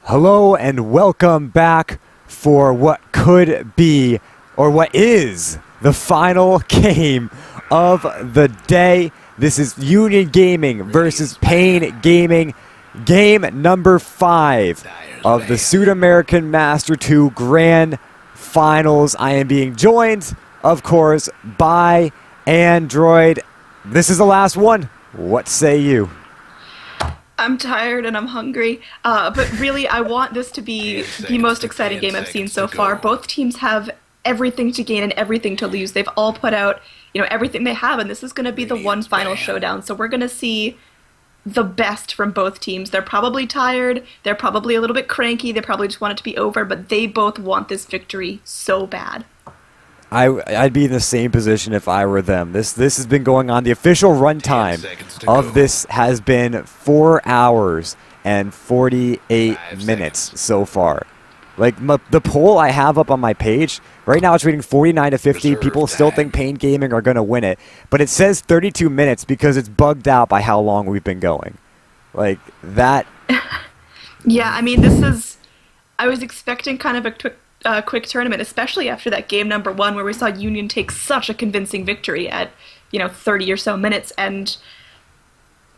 Hello and welcome back for what could be, or what is, the final game of the day. This is Union Gaming versus paiN Gaming, game number 5 of the Sudamerican Master 2 Grand Finals. I am being joined, of course, by AnneeDroid. This is the last one. What say you? I'm tired and I'm hungry, but really I want this to be the most exciting game I've seen so far. Both teams have everything to gain and everything to lose. They've all put out, everything they have, and this is going to be the one final showdown. So we're going to see the best from both teams. They're probably tired, they're probably a little bit cranky, they probably just want it to be over, but they both want this victory so bad. I'd be in the same position if I were them. This has been going on. The official runtime of this has been 4 hours and 48 minutes so far. Like, the poll I have up on my page, right now it's reading 49 to 50. People still think paiN Gaming are going to win it. But it says 32 minutes because it's bugged out by how long we've been going. Like, that... Yeah, I mean, I was expecting kind of a quick tournament, especially after that game number 1 where we saw Union take such a convincing victory at 30 or so minutes, and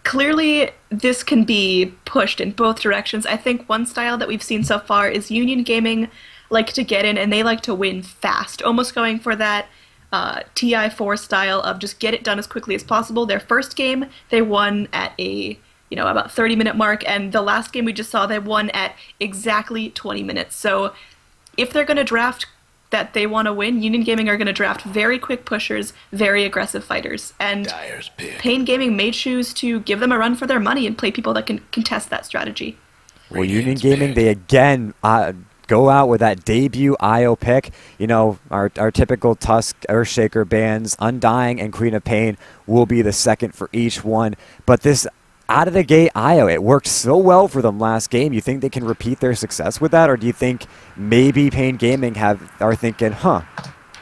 clearly this can be pushed in both directions. I think one style that we've seen so far is Union Gaming like to get in and they like to win fast, almost going for that TI4 style of just get it done as quickly as possible. Their first game they won at a about 30-minute mark, and the last game we just saw they won at exactly 20 minutes. So if they're going to draft that they want to win, Union Gaming are going to draft very quick pushers, very aggressive fighters. And paiN Gaming may choose to give them a run for their money and play people that can contest that strategy. Well, Union Gaming, they again go out with that debut IO pick. Our typical Tusk, Earthshaker bands, Undying and Queen of Pain will be the second for each one. But this out of the gate IO, it worked so well for them last game. You think they can repeat their success with that, or do you think maybe paiN Gaming are thinking,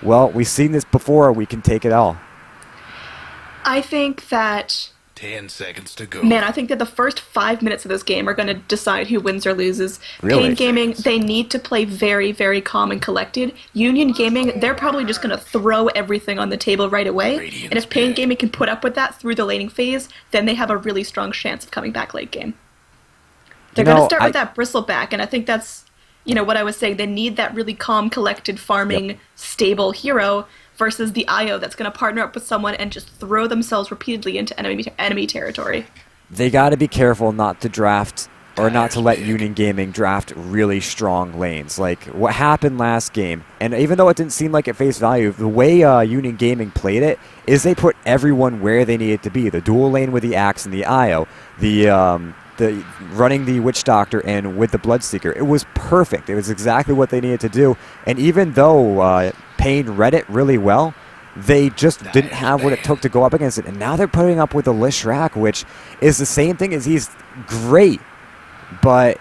well, we've seen this before, we can take it all? I think that 10 seconds to go. Man, I think that the first 5 minutes of this game are going to decide who wins or loses. Really? paiN Gaming, they need to play very, very calm and collected. Union Gaming, they're probably just going to throw everything on the table right away. And if paiN Gaming can put up with that through the laning phase, then they have a really strong chance of coming back late game. They're going to start with that bristleback, and I think that's, what I was saying. They need that really calm, collected, farming, stable hero versus the IO that's going to partner up with someone and just throw themselves repeatedly into enemy territory. They got to be careful not to draft, or not to let Union Gaming draft really strong lanes. Like what happened last game, and even though it didn't seem like at face value, the way Union Gaming played it is they put everyone where they needed to be. The dual lane with the Axe and the IO, the running the Witch Doctor in with the Bloodseeker. It was perfect. It was exactly what they needed to do. And even though paiN read it really well, they just didn't have what it took to go up against it. And now they're putting up with the Lishrak, which is the same thing as he's great, but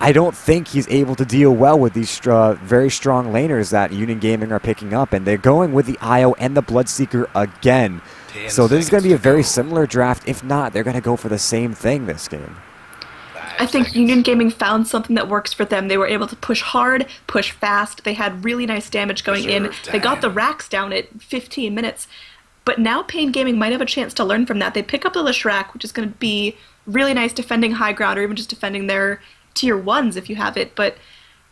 I don't think he's able to deal well with these very strong laners that Union Gaming are picking up. And they're going with the IO and the Bloodseeker again. So this is going to be a very similar draft. If not, they're going to go for the same thing this game. I think Union Gaming found something that works for them. They were able to push hard, push fast. They had really nice damage going in. They got the racks down at 15 minutes. But now paiN Gaming might have a chance to learn from that. They pick up the Lishrak, which is going to be really nice defending high ground, or even just defending their tier 1s if you have it. But,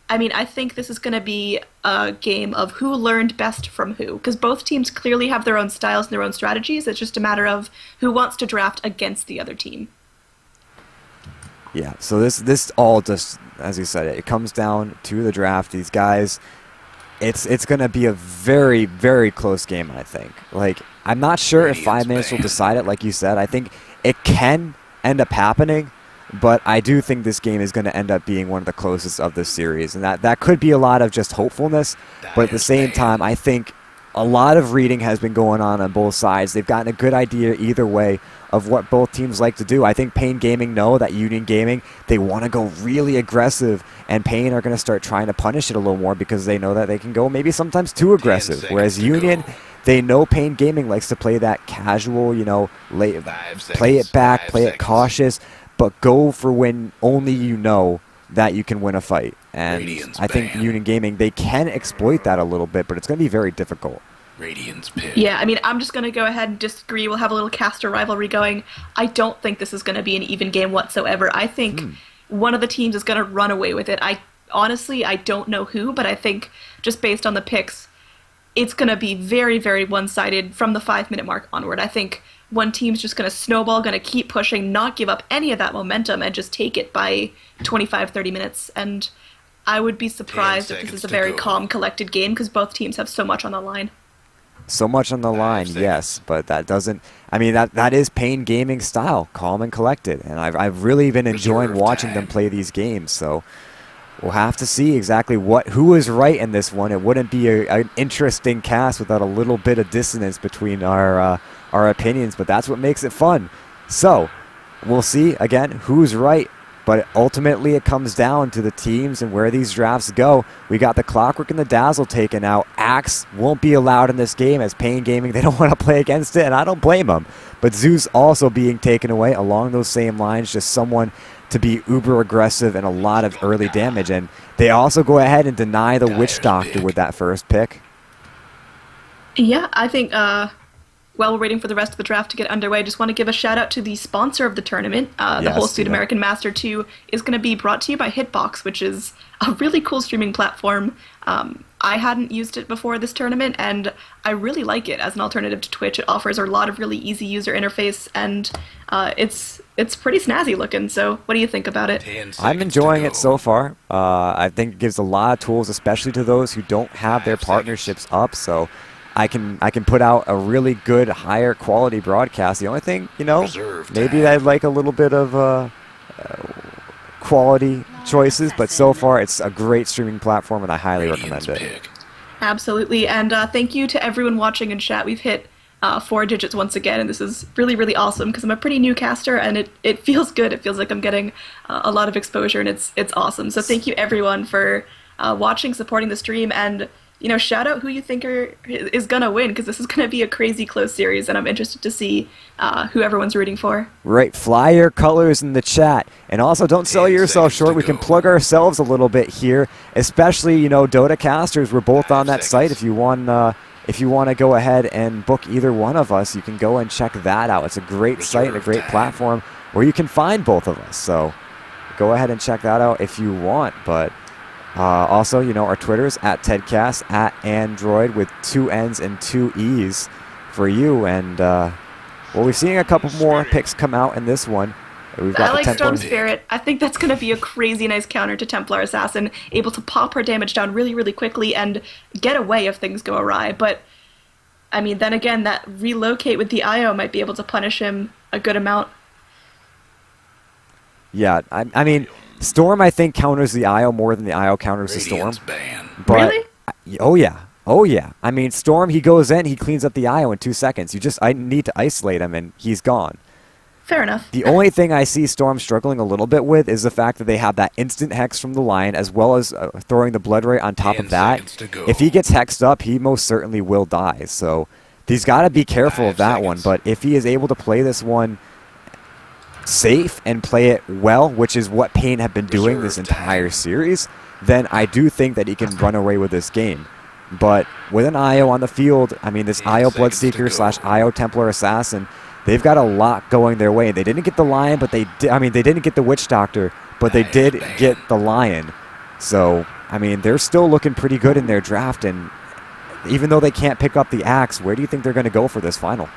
I mean, I think this is going to be a game of who learned best from who. Because both teams clearly have their own styles and their own strategies. It's just a matter of who wants to draft against the other team. Yeah, so this all just, as you said, it comes down to the draft. These guys, it's going to be a very, very close game, I think. Like, I'm not sure if 5 minutes will decide it, like you said. I think it can end up happening, but I do think this game is going to end up being one of the closest of this series. And that could be a lot of just hopefulness, but at the same time, I think a lot of reading has been going on both sides. They've gotten a good idea either way of what both teams like to do. I think paiN Gaming know that Union Gaming, they want to go really aggressive, and paiN are going to start trying to punish it a little more because they know that they can go maybe sometimes too aggressive. Whereas Union, they know paiN Gaming likes to play that casual, play it back, play it cautious, but go for when only that you can win a fight. And I think Union Gaming, they can exploit that a little bit, but it's going to be very difficult. Yeah, I mean, I'm just going to go ahead and disagree. We'll have a little caster rivalry going. I don't think this is going to be an even game whatsoever. I think one of the teams is going to run away with it. Honestly, I don't know who, but I think just based on the picks, it's going to be very, very one-sided from the 5-minute mark onward. I think one team's just going to snowball, going to keep pushing, not give up any of that momentum, and just take it by 25, 30 minutes. And I would be surprised if this is a very calm, collected game, because both teams have so much on the line. So much on the line, yes, but that doesn't... I mean, that is paiN Gaming style, calm and collected. And I've really been enjoying watching them play these games, so... We'll have to see exactly who is right in this one. It wouldn't be an interesting cast without a little bit of dissonance between our opinions, but that's what makes it fun. So, we'll see, again, who's right. But ultimately, it comes down to the teams and where these drafts go. We got the Clockwork and the Dazzle taken out. Axe won't be allowed in this game as paiN Gaming. They don't want to play against it, and I don't blame them. But Zeus also being taken away along those same lines, just someone to be uber aggressive and a lot of early damage. And they also go ahead and deny the Witch Doctor with that first pick. Yeah, I think while we're waiting for the rest of the draft to get underway, I just want to give a shout out to the sponsor of the tournament. The whole Sudamerican Master 2 is going to be brought to you by Hitbox, which is a really cool streaming platform. I hadn't used it before this tournament, and I really like it as an alternative to Twitch. It offers a lot of really easy user interface, and it's pretty snazzy looking. So what do you think about it? I'm enjoying it so far. I think it gives a lot of tools, especially to those who don't have their partnerships up. So I can put out a really good, higher quality broadcast. The only thing, maybe I'd like a little bit of quality choices, but so far it's a great streaming platform, and I highly recommend it. Absolutely, and thank you to everyone watching in chat. We've hit 4 digits once again, and this is really, really awesome because I'm a pretty new caster, and it feels good. It feels like I'm getting a lot of exposure, and it's awesome. So thank you everyone for watching, supporting the stream, and shout out who you think is gonna win, because this is gonna be a crazy close series, and I'm interested to see who everyone's rooting for. Right, fly your colors in the chat, and also don't sell yourself short. We can plug ourselves a little bit here, especially Dota casters. We're both on that site. If you want to go ahead and book either one of us, you can go and check that out. It's a great site and a great platform where you can find both of us. So go ahead and check that out if you want, but. Also, our Twitters at TEDcast, at AnneeDroid with 2 N's and 2 E's for you. And we're seeing a couple more picks come out in this one. We've got I like Storm Spirit. I think that's going to be a crazy nice counter to Templar Assassin, able to pop her damage down really, really quickly and get away if things go awry. But, I mean, then again, that relocate with the IO might be able to punish him a good amount. Yeah, I mean... Storm, I think, counters the IO more than the IO counters the Storm. But, really? Oh, yeah. I mean, Storm, he goes in, he cleans up the IO in 2 seconds. I need to isolate him, and he's gone. Fair enough. The only thing I see Storm struggling a little bit with is the fact that they have that instant hex from the Lion, as well as throwing the Blood Ray on top of that. If he gets hexed up, he most certainly will die. So he's got to be careful of that one. But if he is able to play this one safe and play it well, which is what paiN have been doing this entire series, then I do think that he can run away with this game. But with an IO on the field, I mean, this IO Bloodseeker / IO Templar Assassin, they've got a lot going their way. They didn't get the Lion, but they didn't get the Witch Doctor, but they did get the Lion. So, I mean, they're still looking pretty good in their draft, and even though they can't pick up the Axe, where do you think they're going to go for this final?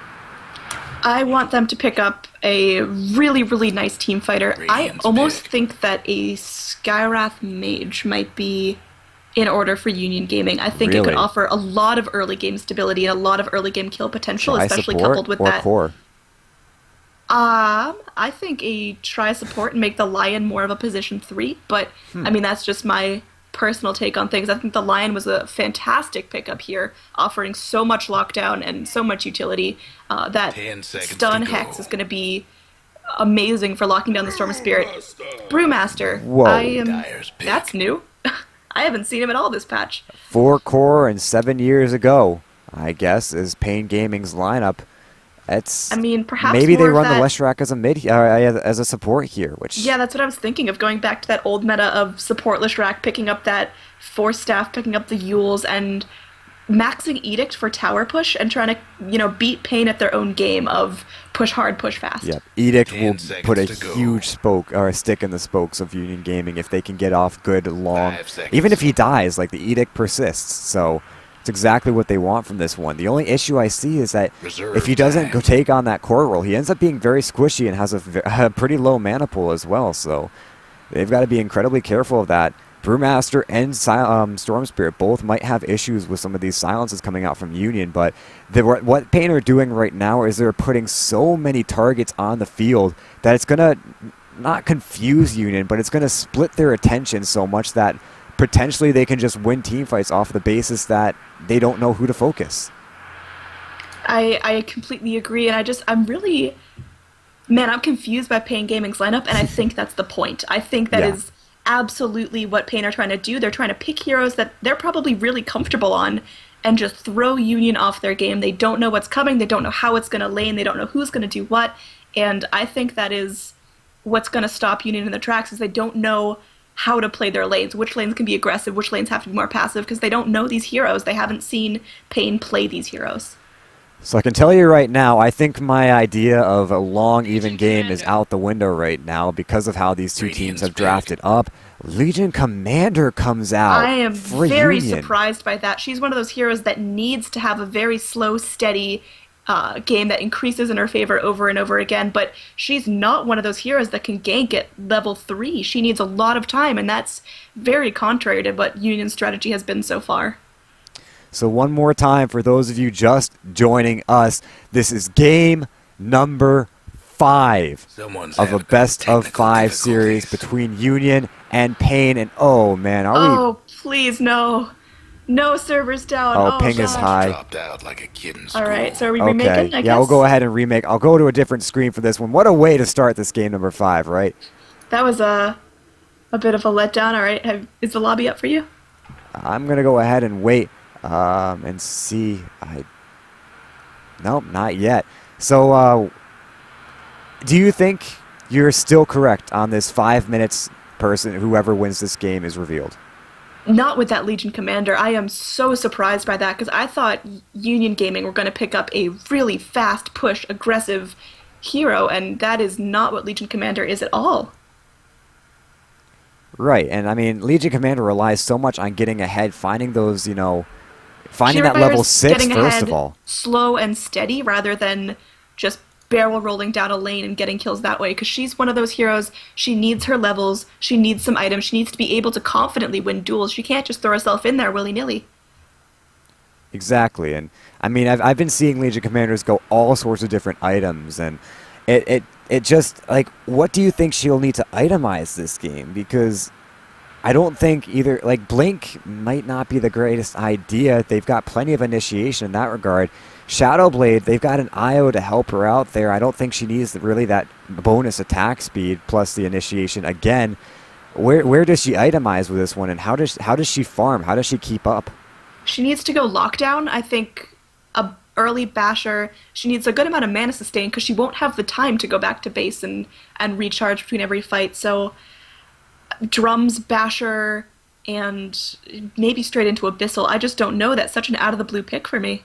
I want them to pick up a really, really nice team fighter. I almost think that a Skywrath Mage might be in order for Union Gaming. I think it could offer a lot of early game stability and a lot of early game kill potential, especially coupled with that. Core? I think a try support and make the Lion more of a position 3, but I mean, that's just my personal take on things. I think the Lion was a fantastic pickup here, offering so much lockdown and so much utility. That stun hex is going to be amazing for locking down the Storm Spirit. Brewmaster. Whoa. That's new. I haven't seen him at all this patch. 4 core and 7 years ago, I guess, is paiN Gaming's lineup. I It's mean, perhaps maybe they more of run the that. Leshrac as a mid as a support here, which Yeah, that's what I was thinking of, going back to that old meta of supportless Rack, picking up that force staff, picking up the Yules, and maxing Edict for tower push and trying to, beat paiN at their own game of push hard, push fast. yeah, Edict will 10 put a seconds to go. huge spoke or a stick in the spokes of Union Gaming if they can get off good long. 5 seconds. Even if he dies, like the Edict persists. So it's exactly what they want from this one. The only issue I see is that Reserve if he doesn't time. go take on that core roll, he ends up being very squishy and has a pretty low mana pool as well. So they've got to be incredibly careful of that. Brewmaster and Storm Spirit both might have issues with some of these silences coming out from Union, but what paiN are doing right now is they're putting so many targets on the field that it's going to not confuse Union, but it's going to split their attention so much that potentially they can just win team fights off the basis that they don't know who to focus. I completely agree, and I'm really, man, I'm confused by paiN Gaming's lineup, and I think that's the point. I think that Yeah. is absolutely what paiN are trying to do. They're trying to pick heroes that they're probably really comfortable on and just throw Union off their game. They don't know what's coming, they don't know how it's going to lane, they don't know who's going to do what, and I think that is what's going to stop Union in their tracks, is they don't know how to play their lanes, which lanes can be aggressive, which lanes have to be more passive, because they don't know these heroes. They haven't seen paiN play these heroes. So I can tell you right now, I think my idea of a long, even game is out the window right now because of how these two teams have drafted up. Legion Commander comes out I am for very Union. surprised by that. She's one of those heroes that needs to have a very slow, steady game that increases in her favor over and over again, but she's not one of those heroes that can gank at level 3. She needs a lot of time, and that's very contrary to what Union's strategy has been so far. So one more time for those of you just joining us, this is game number 5 Someone's of a having best of technical 5 series difficulties. between Union and paiN. And oh man, are we? Oh, please, no. No servers down. Oh, Oh, ping is God. high. Dropped out like a kid in school. All right, so are we Okay, remaking, I guess? yeah, we'll go ahead and remake. I'll go to a different screen for this one. What a way to start this game number 5, right? That was a bit of a letdown. All right, is the lobby up for you? I'm gonna go ahead and wait and see. Nope, not yet. So, do you think you're still correct on this 5 minutes person? Whoever wins this game is revealed. Not with that Legion Commander. I am so surprised by that, because I thought Union Gaming were going to pick up a really fast push, aggressive hero, and that is not what Legion Commander is at all. Right, and I mean, Legion Commander relies so much on getting ahead, finding those, finding She that level requires 6 getting first ahead of all. slow and steady rather than just barrel rolling down a lane and getting kills that way, because she's one of those heroes. She needs her levels, she needs some items, she needs to be able to confidently win duels. She can't just throw herself in there willy-nilly. Exactly, and I mean, I've been seeing Legion Commanders go all sorts of different items, and it just, like, what do you think she'll need to itemize this game? Because I don't think either, like, Blink might not be the greatest idea. They've got plenty of initiation in that regard. Shadowblade, they've got an IO to help her out there. I don't think she needs really that bonus attack speed plus the initiation. Again, where does she itemize with this one, and how does she farm? How does she keep up? She needs to go lockdown. I think a early basher. She needs a good amount of mana sustain, because she won't have the time to go back to base and recharge between every fight. So drums, basher, and maybe straight into abyssal. I just don't know. That's such an out of the blue pick for me.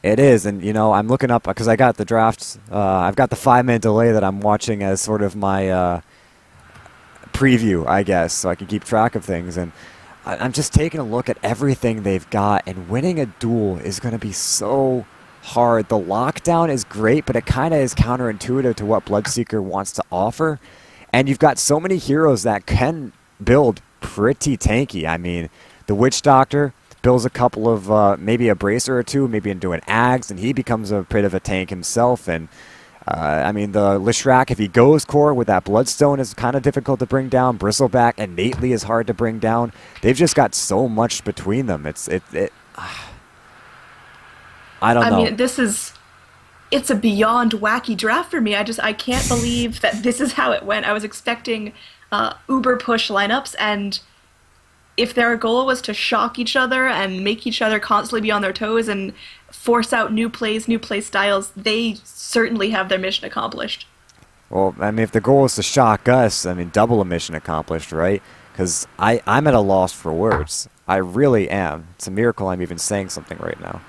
It is, and I'm looking up because I got the drafts. I've got the 5-minute delay that I'm watching as sort of my preview, I guess, so I can keep track of things. And I'm just taking a look at everything they've got, and winning a duel is going to be so hard. The lockdown is great, but it kind of is counterintuitive to what Bloodseeker wants to offer. And you've got so many heroes that can build pretty tanky. I mean, the Witch Doctor builds a couple of, maybe a bracer or two, maybe into an Ags, and he becomes a bit of a tank himself. And I mean, the Leshrac, if he goes core with that Bloodstone, is kind of difficult to bring down. Bristleback innately is hard to bring down. They've just got so much between them. I don't know. I mean, it's a beyond wacky draft for me. I can't believe that this is how it went. I was expecting uber push lineups, and if their goal was to shock each other and make each other constantly be on their toes and force out new plays, new play styles, they certainly have their mission accomplished. Well, I mean, if the goal is to shock us, I mean, double a mission accomplished, right? Because I'm at a loss for words. I really am. It's a miracle I'm even saying something right now.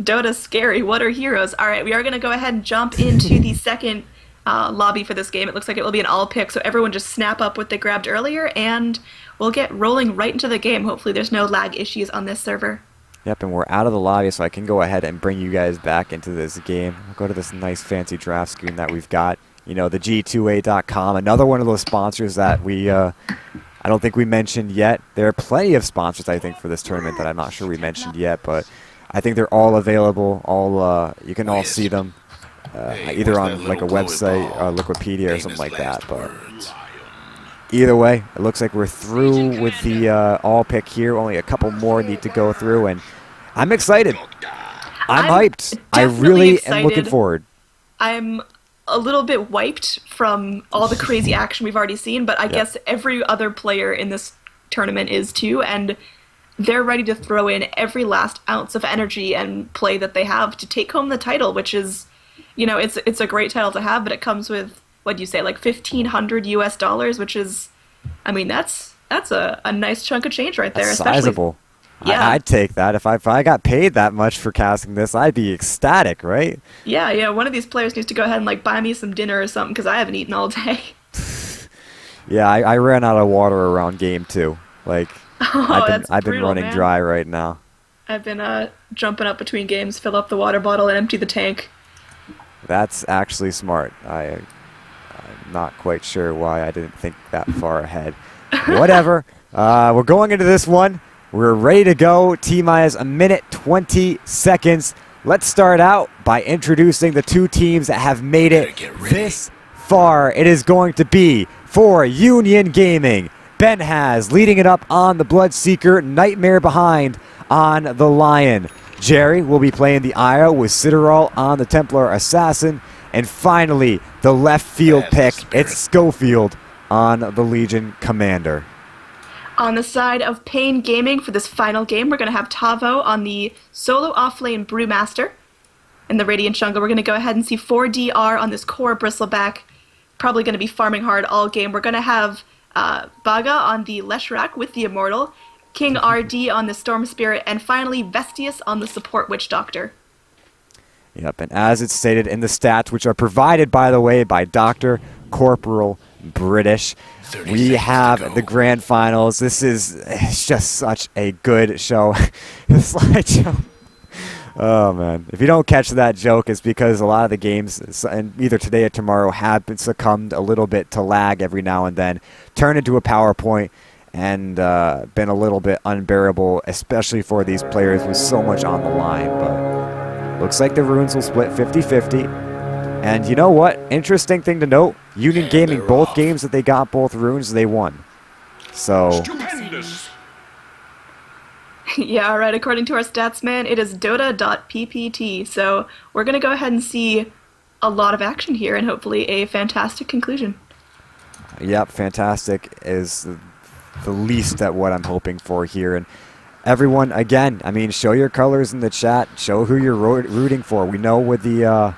Dota's scary. What are heroes? All right, we are going to go ahead and jump into the second lobby for this game. It looks like it will be an all pick, so everyone just snap up what they grabbed earlier, and we'll get rolling right into the game. Hopefully there's no lag issues on this server. Yep, and we're out of the lobby, so I can go ahead and bring you guys back into this game. I'll go to this nice fancy draft screen that we've got. You know, the G2A.com, another one of those sponsors that we, I don't think we mentioned yet. There are plenty of sponsors, I think, for this tournament that I'm not sure we mentioned yet, but I think they're all available. You can all see them either on like a website, Liquipedia, or something like that. But either way, it looks like we're through with the all pick here. Only a couple more need to go through, and I'm excited. I'm hyped. I really am looking forward. I'm a little bit wiped from all the crazy action we've already seen, but I guess every other player in this tournament is too, and they're ready to throw in every last ounce of energy and play that they have to take home the title, which is, you know, it's a great title to have, but it comes with, what do you say, like $1,500 US, which is, I mean, that's a nice chunk of change right there. That's sizable. Yeah. I'd take that. If I got paid that much for casting this, I'd be ecstatic, right? Yeah. One of these players needs to go ahead and like buy me some dinner or something, because I haven't eaten all day. Yeah, I ran out of water around game 2. Like, I've been running man. dry right now. I've been jumping up between games, fill up the water bottle, and empty the tank. That's actually smart. I'm not quite sure why I didn't think that far ahead. Whatever. We're going into this one. We're ready to go. T-minus a minute, 20 seconds. Let's start out by introducing the two teams that have made it this far. It is going to be for Union Gaming. Ben has leading it up on the Bloodseeker, Nightmare behind on the Lion. Jerry will be playing the Io with Citadel on the Templar Assassin. And finally, the left field pick, it's Schofield on the Legion Commander. On the side of paiN Gaming for this final game, we're going to have Tavo on the solo offlane Brewmaster. In the Radiant Jungle, we're going to go ahead and see 4DR on this core Bristleback. Probably going to be farming hard all game. We're going to have Baga on the Leshrac with the Immortal, King RD on the Storm Spirit, and finally Vestius on the support Witch Doctor. Yep, and as it's stated in the stats, which are provided, by the way, by Dr. Corporal British, we have the Grand Finals. This is just such a good show. The slideshow. Oh, man. If you don't catch that joke, it's because a lot of the games, and either today or tomorrow, have been succumbed a little bit to lag every now and then, turn into a PowerPoint, and been a little bit unbearable, especially for these players with so much on the line. But looks like the runes will split 50-50. And you know what? Interesting thing to note, Union Gaming, both games that they got both runes, they won. So... Stupendous. Yeah, all right. According to our stats man, it is Dota.ppt. So we're going to go ahead and see a lot of action here and hopefully a fantastic conclusion. Yep, fantastic is the least at what I'm hoping for here. And everyone, again, I mean, show your colors in the chat. Show who you're rooting for. We know with the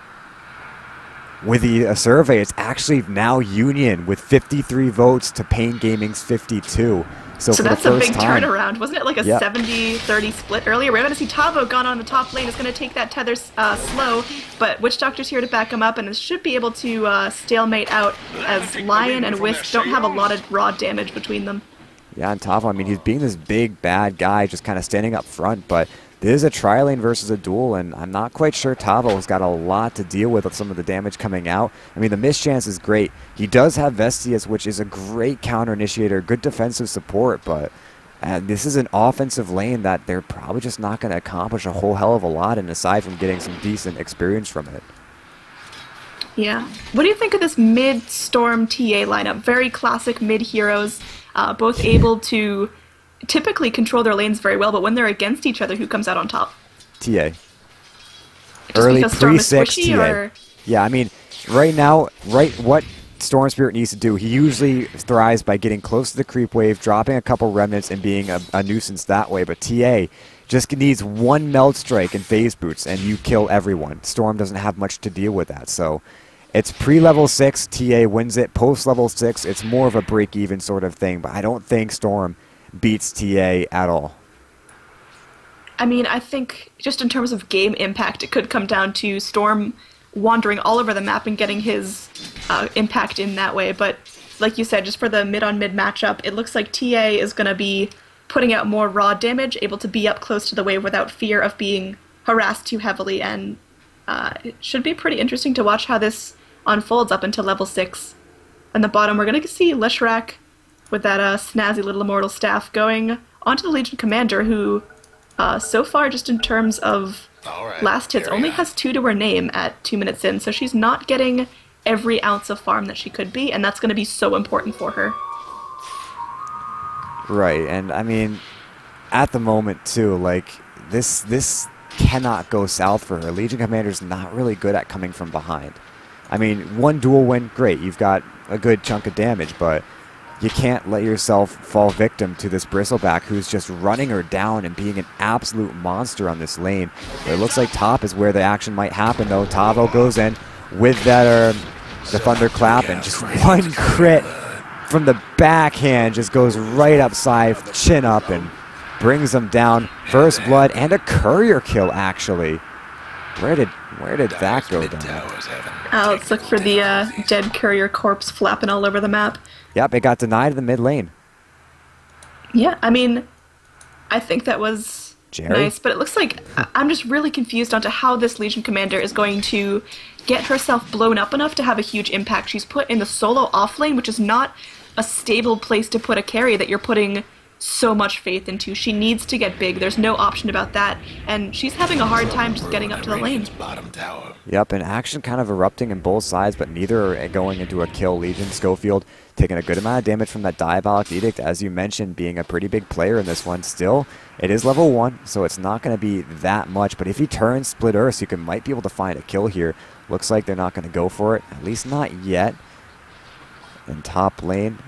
survey, it's actually now Union with 53 votes to paiN Gaming's 52. So for that's the a first big time, turnaround. Wasn't it like a 70-30 split earlier? We're going to see Tavo gone on the top lane. It's going to take that tether slow, but Witch Doctor's here to back him up, and it should be able to stalemate out as Lion and Wisp don't have a lot of raw damage between them. Yeah, and Tavo, I mean, he's being this big, bad guy, just kind of standing up front, but this is a tri-lane versus a duel, and I'm not quite sure Tavo's got a lot to deal with some of the damage coming out. I mean, the mischance is great. He does have Vestius, which is a great counter-initiator, good defensive support, but this is an offensive lane that they're probably just not going to accomplish a whole hell of a lot, and aside from getting some decent experience from it. Yeah. What do you think of this mid-Storm TA lineup? Very classic mid-heroes, both able to typically control their lanes very well, but when they're against each other, who comes out on top? TA. Just Early because Storm is pre-6 squishy, TA. or... Yeah, I mean, right now, what Storm Spirit needs to do. He usually thrives by getting close to the creep wave, dropping a couple remnants, and being a nuisance that way. But TA just needs one meld strike and phase boots, and you kill everyone. Storm doesn't have much to deal with that. So it's pre-level 6, TA wins it. Post-level 6, it's more of a break-even sort of thing. But I don't think Storm beats TA at all. I mean, I think just in terms of game impact, it could come down to Storm wandering all over the map and getting his impact in that way. But like you said, just for the mid-on-mid matchup, it looks like TA is going to be putting out more raw damage, able to be up close to the wave without fear of being harassed too heavily, and it should be pretty interesting to watch how this unfolds up until level 6. On the bottom, we're going to see Leshrac with that snazzy little immortal staff going onto the Legion Commander, who so far, just in terms of last hits, only has 2 to her name at 2 minutes in, so she's not getting every ounce of farm that she could be, and that's going to be so important for her. Right, and I mean, at the moment too, like, this cannot go south for her. Legion Commander's not really good at coming from behind. I mean, one duel win, great, you've got a good chunk of damage, but you can't let yourself fall victim to this Bristleback who's just running her down and being an absolute monster on this lane. But it looks like top is where the action might happen, though. Tavo goes in with that the Thunderclap, and just one crit from the backhand just goes right upside, chin up, and brings them down. First blood and a courier kill, actually. Where did that go down? Let's look for the dead courier corpse flapping all over the map. Yep, it got denied in the mid lane. Yeah, I mean, I think that was Jerry? Nice, but it looks like I'm just really confused onto how this Legion Commander is going to get herself blown up enough to have a huge impact. She's put in the solo off lane, which is not a stable place to put a carry that you're putting so much faith into. She needs to get big. There's no option about that, and she's having a hard time just getting up to the lane. Yep, and action kind of erupting in both sides, but neither are going into a kill. Legion Schofield taking a good amount of damage from that Diabolic Edict, as you mentioned, being a pretty big player in this one. Still, it is level 1, so it's not going to be that much, but if he turns Split Earth, you might be able to find a kill here. Looks like they're not going to go for it, at least not yet. In top lane,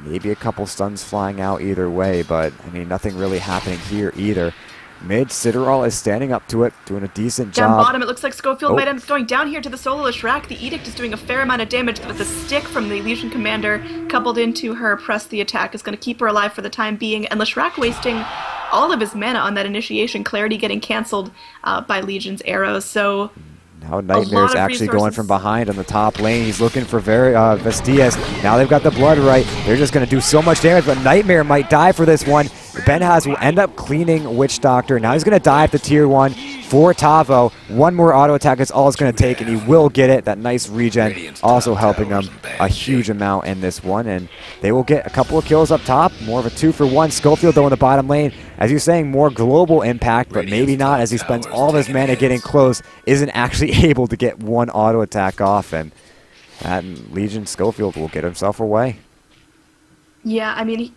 maybe a couple stuns flying out either way, but I mean, nothing really happening here either. Mid, Citadel is standing up to it, doing a decent job. Down bottom, it looks like Schofield might end up going down here to the solo Leshrac. The Edict is doing a fair amount of damage with the stick from the Legion Commander, coupled into her press the attack, is going to keep her alive for the time being, and Leshrac wasting all of his mana on that initiation, Clarity getting cancelled by Legion's arrows, so... Now Nightmare's actually going from behind on the top lane. He's looking for Vestias. Now they've got the blood right. They're just going to do so much damage, but Nightmare might die for this one. Benhaz will end up cleaning Witch Doctor. Now he's going to die at the tier 1 for Tavo. One more auto attack is all it's going to take, and he will get it. That nice regen also helping him a huge amount in this one, and they will get a couple of kills up top. More of a 2-for-1. Schofield, though, in the bottom lane. As you're saying, more global impact, but maybe not, as he spends all of his mana getting close, isn't actually able to get one auto attack off, and Legion Schofield will get himself away. Yeah, I mean,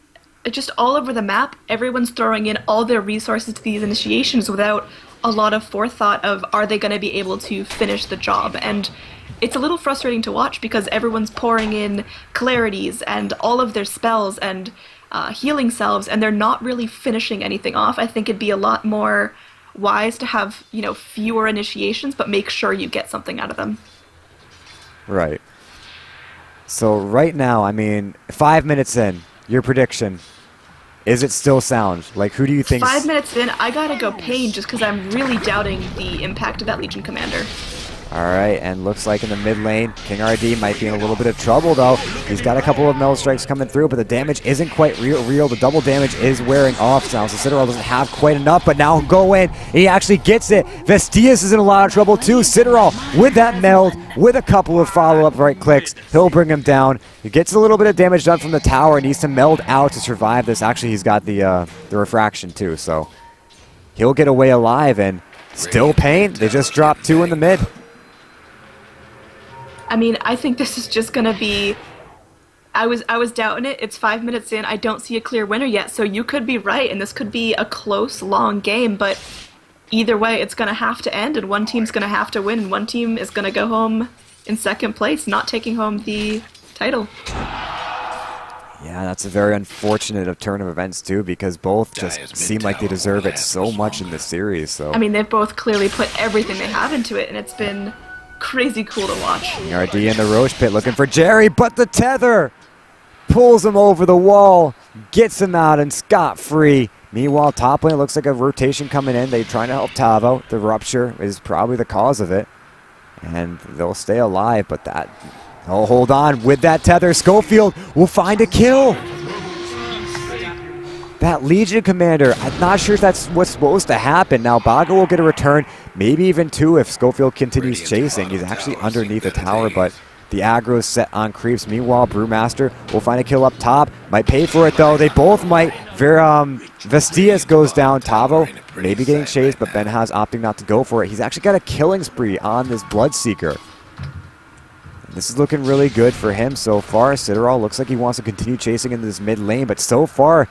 just all over the map, everyone's throwing in all their resources to these initiations without a lot of forethought of, are they going to be able to finish the job? And it's a little frustrating to watch because everyone's pouring in clarities and all of their spells and healing salves, and they're not really finishing anything off. I think it'd be a lot more wise to have, you know, fewer initiations, but make sure you get something out of them. Right. So right now, I mean, 5 minutes in, your prediction, is it still sound? Like, who do you think? 5 minutes in, I gotta go paiN just because I'm really doubting the impact of that Legion Commander. All right, and looks like in the mid lane, King RD might be in a little bit of trouble, though. He's got a couple of metal strikes coming through, but the damage isn't quite real. The double damage is wearing off now, so Citadel doesn't have quite enough, but now go in. He actually gets it. Vestias is in a lot of trouble, too. Citadel with that meld, with a couple of follow-up right clicks. He'll bring him down. He gets a little bit of damage done from the tower and needs to meld out to survive this. Actually, he's got the refraction, too, so he'll get away alive, and still paiN. They just dropped 2 in the mid. I mean, I think this is just gonna be... I was doubting it. It's 5 minutes in. I don't see a clear winner yet, so you could be right, and this could be a close, long game, but either way, it's gonna have to end, and one team's gonna have to win, and one team is gonna go home in second place, not taking home the title. Yeah, that's a very unfortunate turn of events too, because both just seem like they deserve it so much in this series. So I mean, they've both clearly put everything they have into it, and it's been crazy cool to watch. RD in the Roche pit looking for Jerry, but the tether pulls him over the wall, gets him out and scot-free. Meanwhile, top lane, it looks like a rotation coming in. They're trying to help Tavo. The rupture is probably the cause of it, and they'll stay alive, but that... Oh, hold on. With that tether, Schofield will find a kill. That Legion Commander, I'm not sure if that's what's supposed to happen. Now, Bago will get a return, maybe even two if Schofield continues chasing. He's actually underneath the tower, but the aggro is set on creeps. Meanwhile, Brewmaster will find a kill up top. Might pay for it, though. They both might. Vestias goes down. Tavo maybe getting chased, but Ben has opting not to go for it. He's actually got a killing spree on this Bloodseeker. This is looking really good for him so far. Citadel looks like he wants to continue chasing in this mid lane, but so far,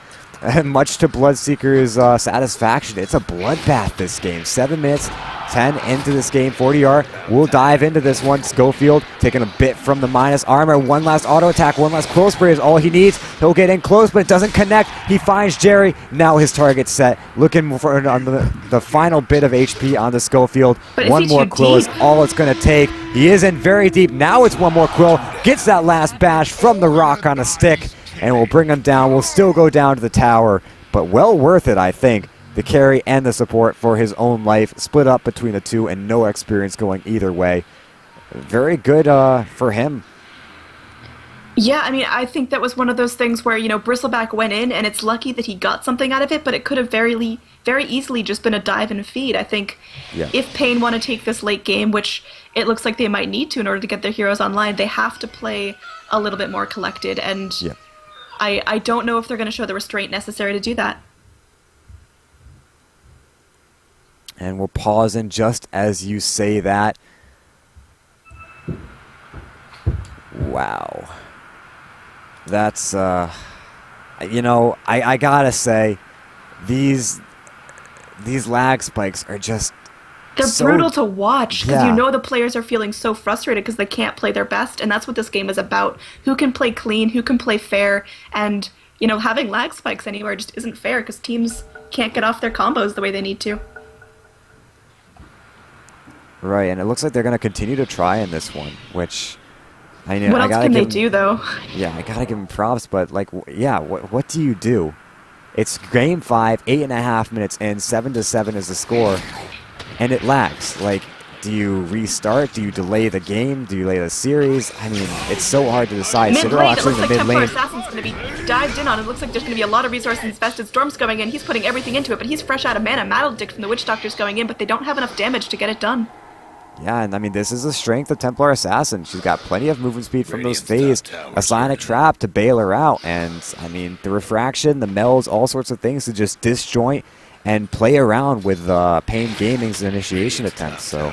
much to Bloodseeker's satisfaction, it's a bloodbath this game. 7 minutes, 10 into this game. 40R will dive into this one. Schofield taking a bit from the minus armor. One last auto attack, one last close spray is all he needs. He'll get in close, but it doesn't connect. He finds Jerry. Now his target's set. Looking for on the final bit of HP on the Schofield. One more quill is all it's going to take. He is in very deep. Now it's one more quill. Gets that last bash from the rock on a stick, and we'll bring him down. We'll still go down to the tower, but well worth it, I think. The carry and the support for his own life, split up between the two, and no experience going either way. Very good for him. Yeah, I mean, I think that was one of those things where, you know, Bristleback went in, and it's lucky that he got something out of it, but it could have very easily just been a dive and a feed. I think if paiN want to take this late game, which it looks like they might need to in order to get their heroes online, they have to play a little bit more collected, and I don't know if they're going to show the restraint necessary to do that. And we'll pause in just as you say that. Wow. That's, you know, I gotta say, these lag spikes are just... They're brutal to watch, because you know the players are feeling so frustrated because they can't play their best, and that's what this game is about. Who can play clean, who can play fair, and, you know, having lag spikes anywhere just isn't fair because teams can't get off their combos the way they need to. Right, and it looks like they're going to continue to try in this one, which... What else can they do, though? Yeah, I gotta give him props, but, like, what do you do? It's game 5, 8.5 minutes in, 7-7 is the score, and it lags. Like, do you restart? Do you delay the game? Do you delay the series? I mean, it's so hard to decide. Mid lane, it looks like Templar Assassin's going to be dived in on. It looks like there's going to be a lot of resources invested. Storm's going in. He's putting everything into it, but he's fresh out of mana. Maledict from the Witch Doctor's going in, but they don't have enough damage to get it done. Yeah, and I mean, this is the strength of Templar Assassin. She's got plenty of movement speed from those phase. A Sonic Trap to bail her out. And, I mean, the Refraction, the Melds, all sorts of things to just disjoint and play around with paiN Gaming's initiation attempts. So,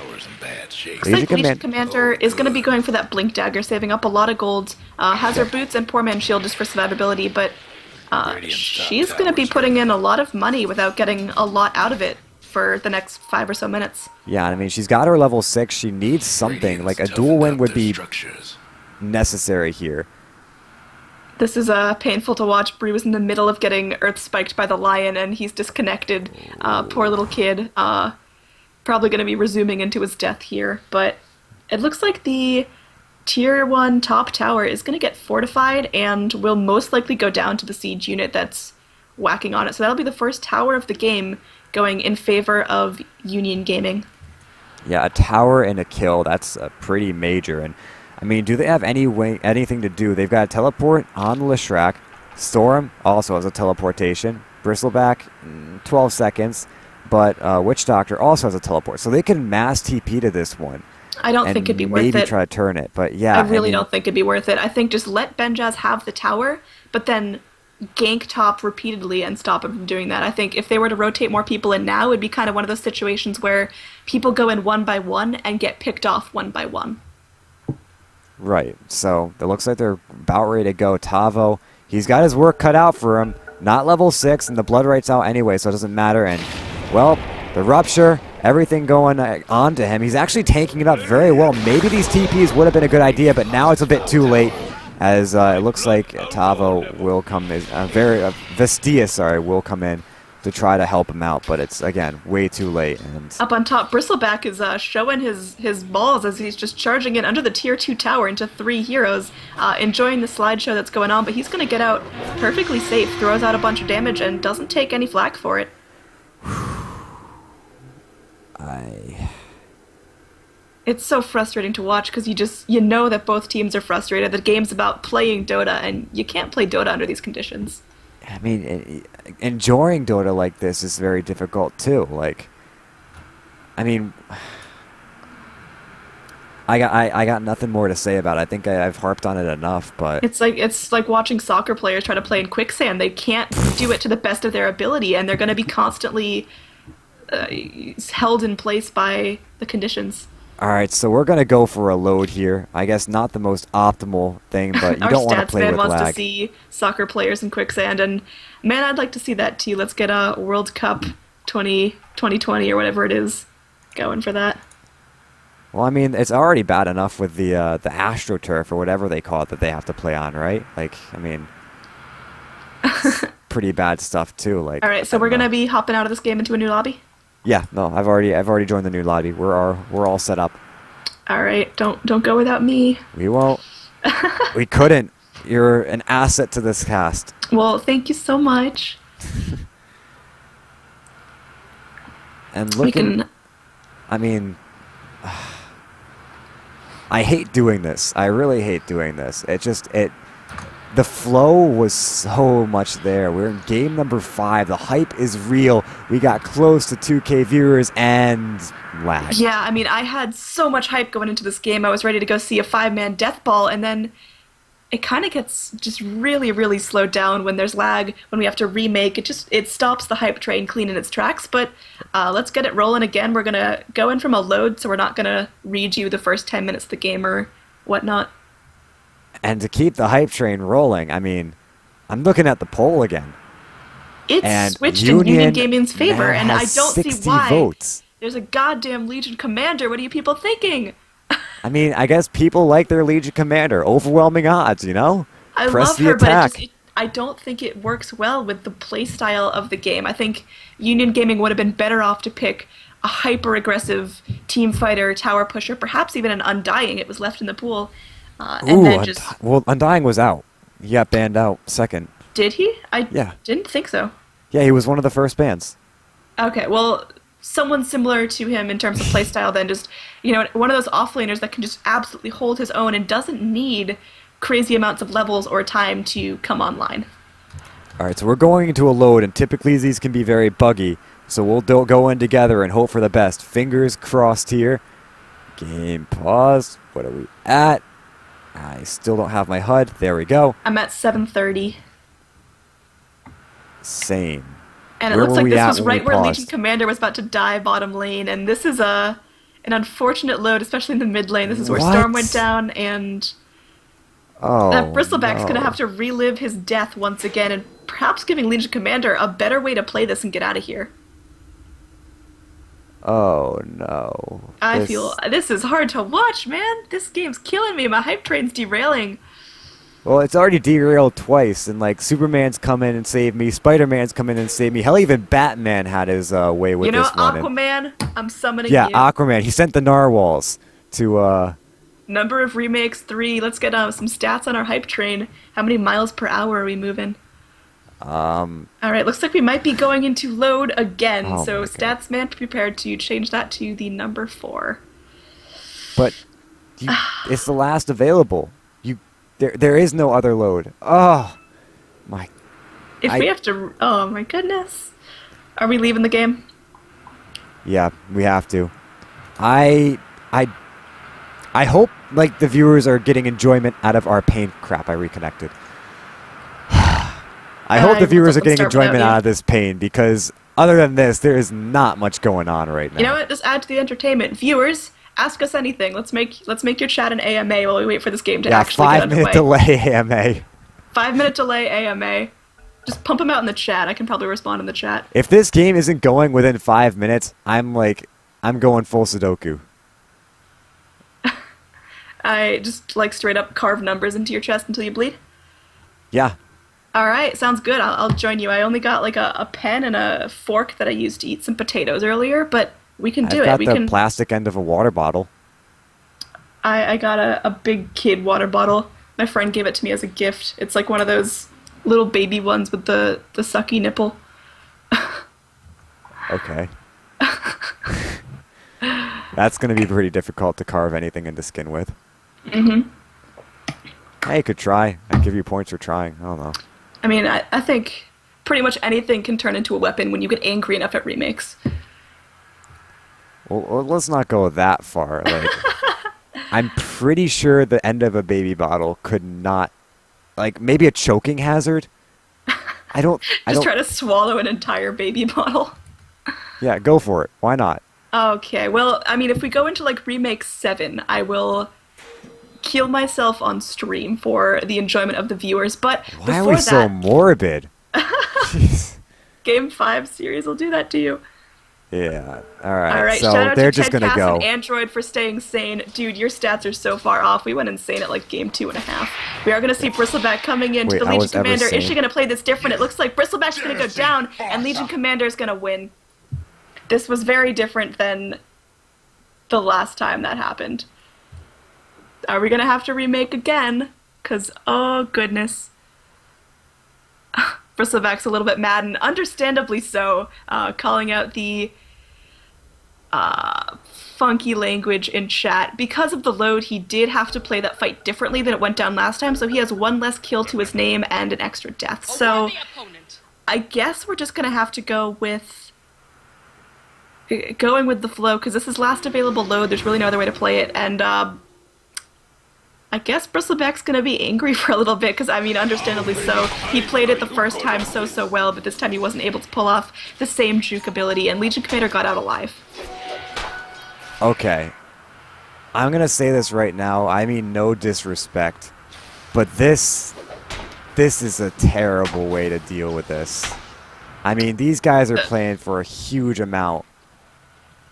Legion Commander is going to be going for that Blink Dagger, saving up a lot of gold. Has her boots and Poor Man's Shield just for survivability, but she's going to be putting in a lot of money without getting a lot out of it for the next 5 or so minutes. Yeah, I mean, she's got her level 6. She needs something. Like, a dual win would be necessary here. This is painful to watch. Bree was in the middle of getting earth spiked by the lion, and he's disconnected. Poor little kid. Probably going to be resuming into his death here. But it looks like the Tier 1 top tower is going to get fortified and will most likely go down to the siege unit that's whacking on it. So that'll be the first tower of the game going in favor of Union Gaming. Yeah, a tower and a kill, that's pretty major. And I mean, do they have anything to do? They've got a teleport on the Leshrac. Storm also has a teleportation. Bristleback, 12 seconds. But Witch Doctor also has a teleport. So they can mass TP to this one. I don't think it'd be worth it. Maybe try to turn it, but yeah. I really don't think it'd be worth it. I think just let Benjaz have the tower, but then gank top repeatedly and stop him from doing that. I think if they were to rotate more people in now, it'd be kind of one of those situations where people go in one by one and get picked off one by one. Right, so it looks like they're about ready to go. Tavo, he's got his work cut out for him. Not level 6, and the blood right's out anyway, so it doesn't matter. And, well, the rupture, everything going on to him. He's actually tanking it up very well. Maybe these TPs would have been a good idea, but now it's a bit too late. as it looks like Tavo will come in, Vestia, sorry, will come in to try to help him out, but it's, again, way too late. And Up on top, Bristleback is showing his balls as he's just charging in under the tier 2 tower into 3 heroes, enjoying the slideshow that's going on, but he's going to get out perfectly safe, throws out a bunch of damage, and doesn't take any flack for it. It's so frustrating to watch because you know that both teams are frustrated. The game's about playing Dota, and you can't play Dota under these conditions. I mean, enjoying Dota like this is very difficult too. Like, I mean, I got nothing more to say about it. I think I've harped on it enough, but it's like watching soccer players try to play in quicksand. They can't do it to the best of their ability, and they're going to be constantly held in place by the conditions. All right, so we're going to go for a load here. I guess not the most optimal thing, but you don't want to play with lag. Our stats man wants to see soccer players in quicksand, and man, I'd like to see that too. Let's get a World Cup 2020 or whatever it is going for that. Well, I mean, it's already bad enough with the AstroTurf or whatever they call it that they have to play on, right? Like, I mean, pretty bad stuff too. Like, all right, so we're going to be hopping out of this game into a new lobby? Yeah, no, I've already joined the new lobby. We're all set up. All right, don't go without me. We won't. We couldn't. You're an asset to this cast. Well, thank you so much. And looking, I mean, I hate doing this. I really hate doing this. The flow was so much there. We're in game number 5. The hype is real. We got close to 2K viewers and lag. Yeah, I mean, I had so much hype going into this game. I was ready to go see a 5-man death ball, and then it kind of gets just really, really slowed down when there's lag, when we have to remake. It stops the hype train clean in its tracks, but let's get it rolling again. We're going to go in from a load, so we're not going to read you the first 10 minutes of the game or whatnot. And to keep the hype train rolling, I mean, I'm looking at the poll again. It's switched in Union Gaming's favor, and I don't see why. Votes. There's a goddamn Legion commander. What are you people thinking? I mean, I guess people like their Legion commander. Overwhelming odds, you know? I love her, but I don't think it works well with the playstyle of the game. I think Union Gaming would have been better off to pick a hyper-aggressive team fighter, tower pusher, perhaps even an Undying. It was left in the pool. Well, Undying was out. He got banned out second. Did he? Yeah. Didn't think so. Yeah, he was one of the first bans. Okay, well, someone similar to him in terms of playstyle then, just, one of those offlaners that can just absolutely hold his own and doesn't need crazy amounts of levels or time to come online. All right, so we're going into a load, and typically these can be very buggy, so we'll go in together and hope for the best. Fingers crossed here. Game paused. What are we at? I still don't have my HUD. There we go. I'm at 7:30. Same. And it looks like this was right where Legion Commander was about to die bottom lane, and this is an unfortunate load, especially in the mid lane. This is where Storm went down, and Bristleback's going to have to relive his death once again, and perhaps giving Legion Commander a better way to play this and get out of here. Oh, no. I feel this is hard to watch, man. This game's killing me. My hype train's derailing. Well, it's already derailed twice, and like Superman's come in and saved me, Spider-Man's come in and saved me. Hell, even Batman had his way with this one. Aquaman, I'm summoning you. Yeah, Aquaman. He sent the narwhals to... Number of remakes, 3. Let's get some stats on our hype train. How many miles per hour are we moving? All right, looks like we might be going into load again. So stats man, be prepared to change that to the number 4. But it's the last available. There is no other load. Oh my! We have to, oh my goodness, are we leaving the game? Yeah, we have to. I hope like the viewers are getting enjoyment out of our paiN. Crap! I reconnected. I hope the viewers are getting enjoyment out of this paiN, because other than this, there is not much going on right now. You know what? Just add to the entertainment. Viewers, ask us anything. Let's make your chat an AMA while we wait for this game to actually get underway. 5-minute delay AMA. 5-minute delay AMA. Just pump them out in the chat. I can probably respond in the chat. If this game isn't going within 5 minutes, I'm going full Sudoku. I just like straight up carve numbers into your chest until you bleed? Yeah. All right, sounds good. I'll join you. I only got like a pen and a fork that I used to eat some potatoes earlier, but we can do I've it. got We the can. plastic end of a water bottle. I got a big kid water bottle. My friend gave it to me as a gift. It's like one of those little baby ones with the sucky nipple. Okay. That's going to be pretty difficult to carve anything into skin with. Mm-hmm. Hey, you could try. I'd give you points for trying. I don't know. I mean, I think pretty much anything can turn into a weapon when you get angry enough at remakes. Well, let's not go that far. Like, I'm pretty sure the end of a baby bottle could not, like, maybe a choking hazard. I don't. Try to swallow an entire baby bottle. Yeah, go for it. Why not? Okay, well, I mean, if we go into like Remake 7, I will kill myself on stream for the enjoyment of the viewers, but Why are before we so that, morbid? Jeez. Game 5 series will do that to you. Yeah. All right. All right, So shout out they're to just Ted gonna Cass go. and AnneeDroid for staying sane. Dude, your stats are so far off. We went insane at like game 2.5. We are going to see Bristleback coming in to Wait, the I Legion was ever Commander. Is sane? she going to play this different? It looks like Bristleback's going to go down, and Legion Commander is going to win. This was very different than the last time that happened. Are we going to have to remake again? Because, oh goodness. Bristleback's a little bit mad, and understandably so, calling out the funky language in chat. Because of the load, he did have to play that fight differently than it went down last time, so he has one less kill to his name and an extra death. So I guess we're just going to have to go with the flow, because this is last available load. There's really no other way to play it, and I guess Bristleback's gonna be angry for a little bit, because, I mean, understandably so. He played it the first time so well, but this time he wasn't able to pull off the same juke ability, and Legion Commander got out alive. Okay. I'm gonna say this right now. I mean, no disrespect, but this is a terrible way to deal with this. I mean, these guys are playing for a huge amount.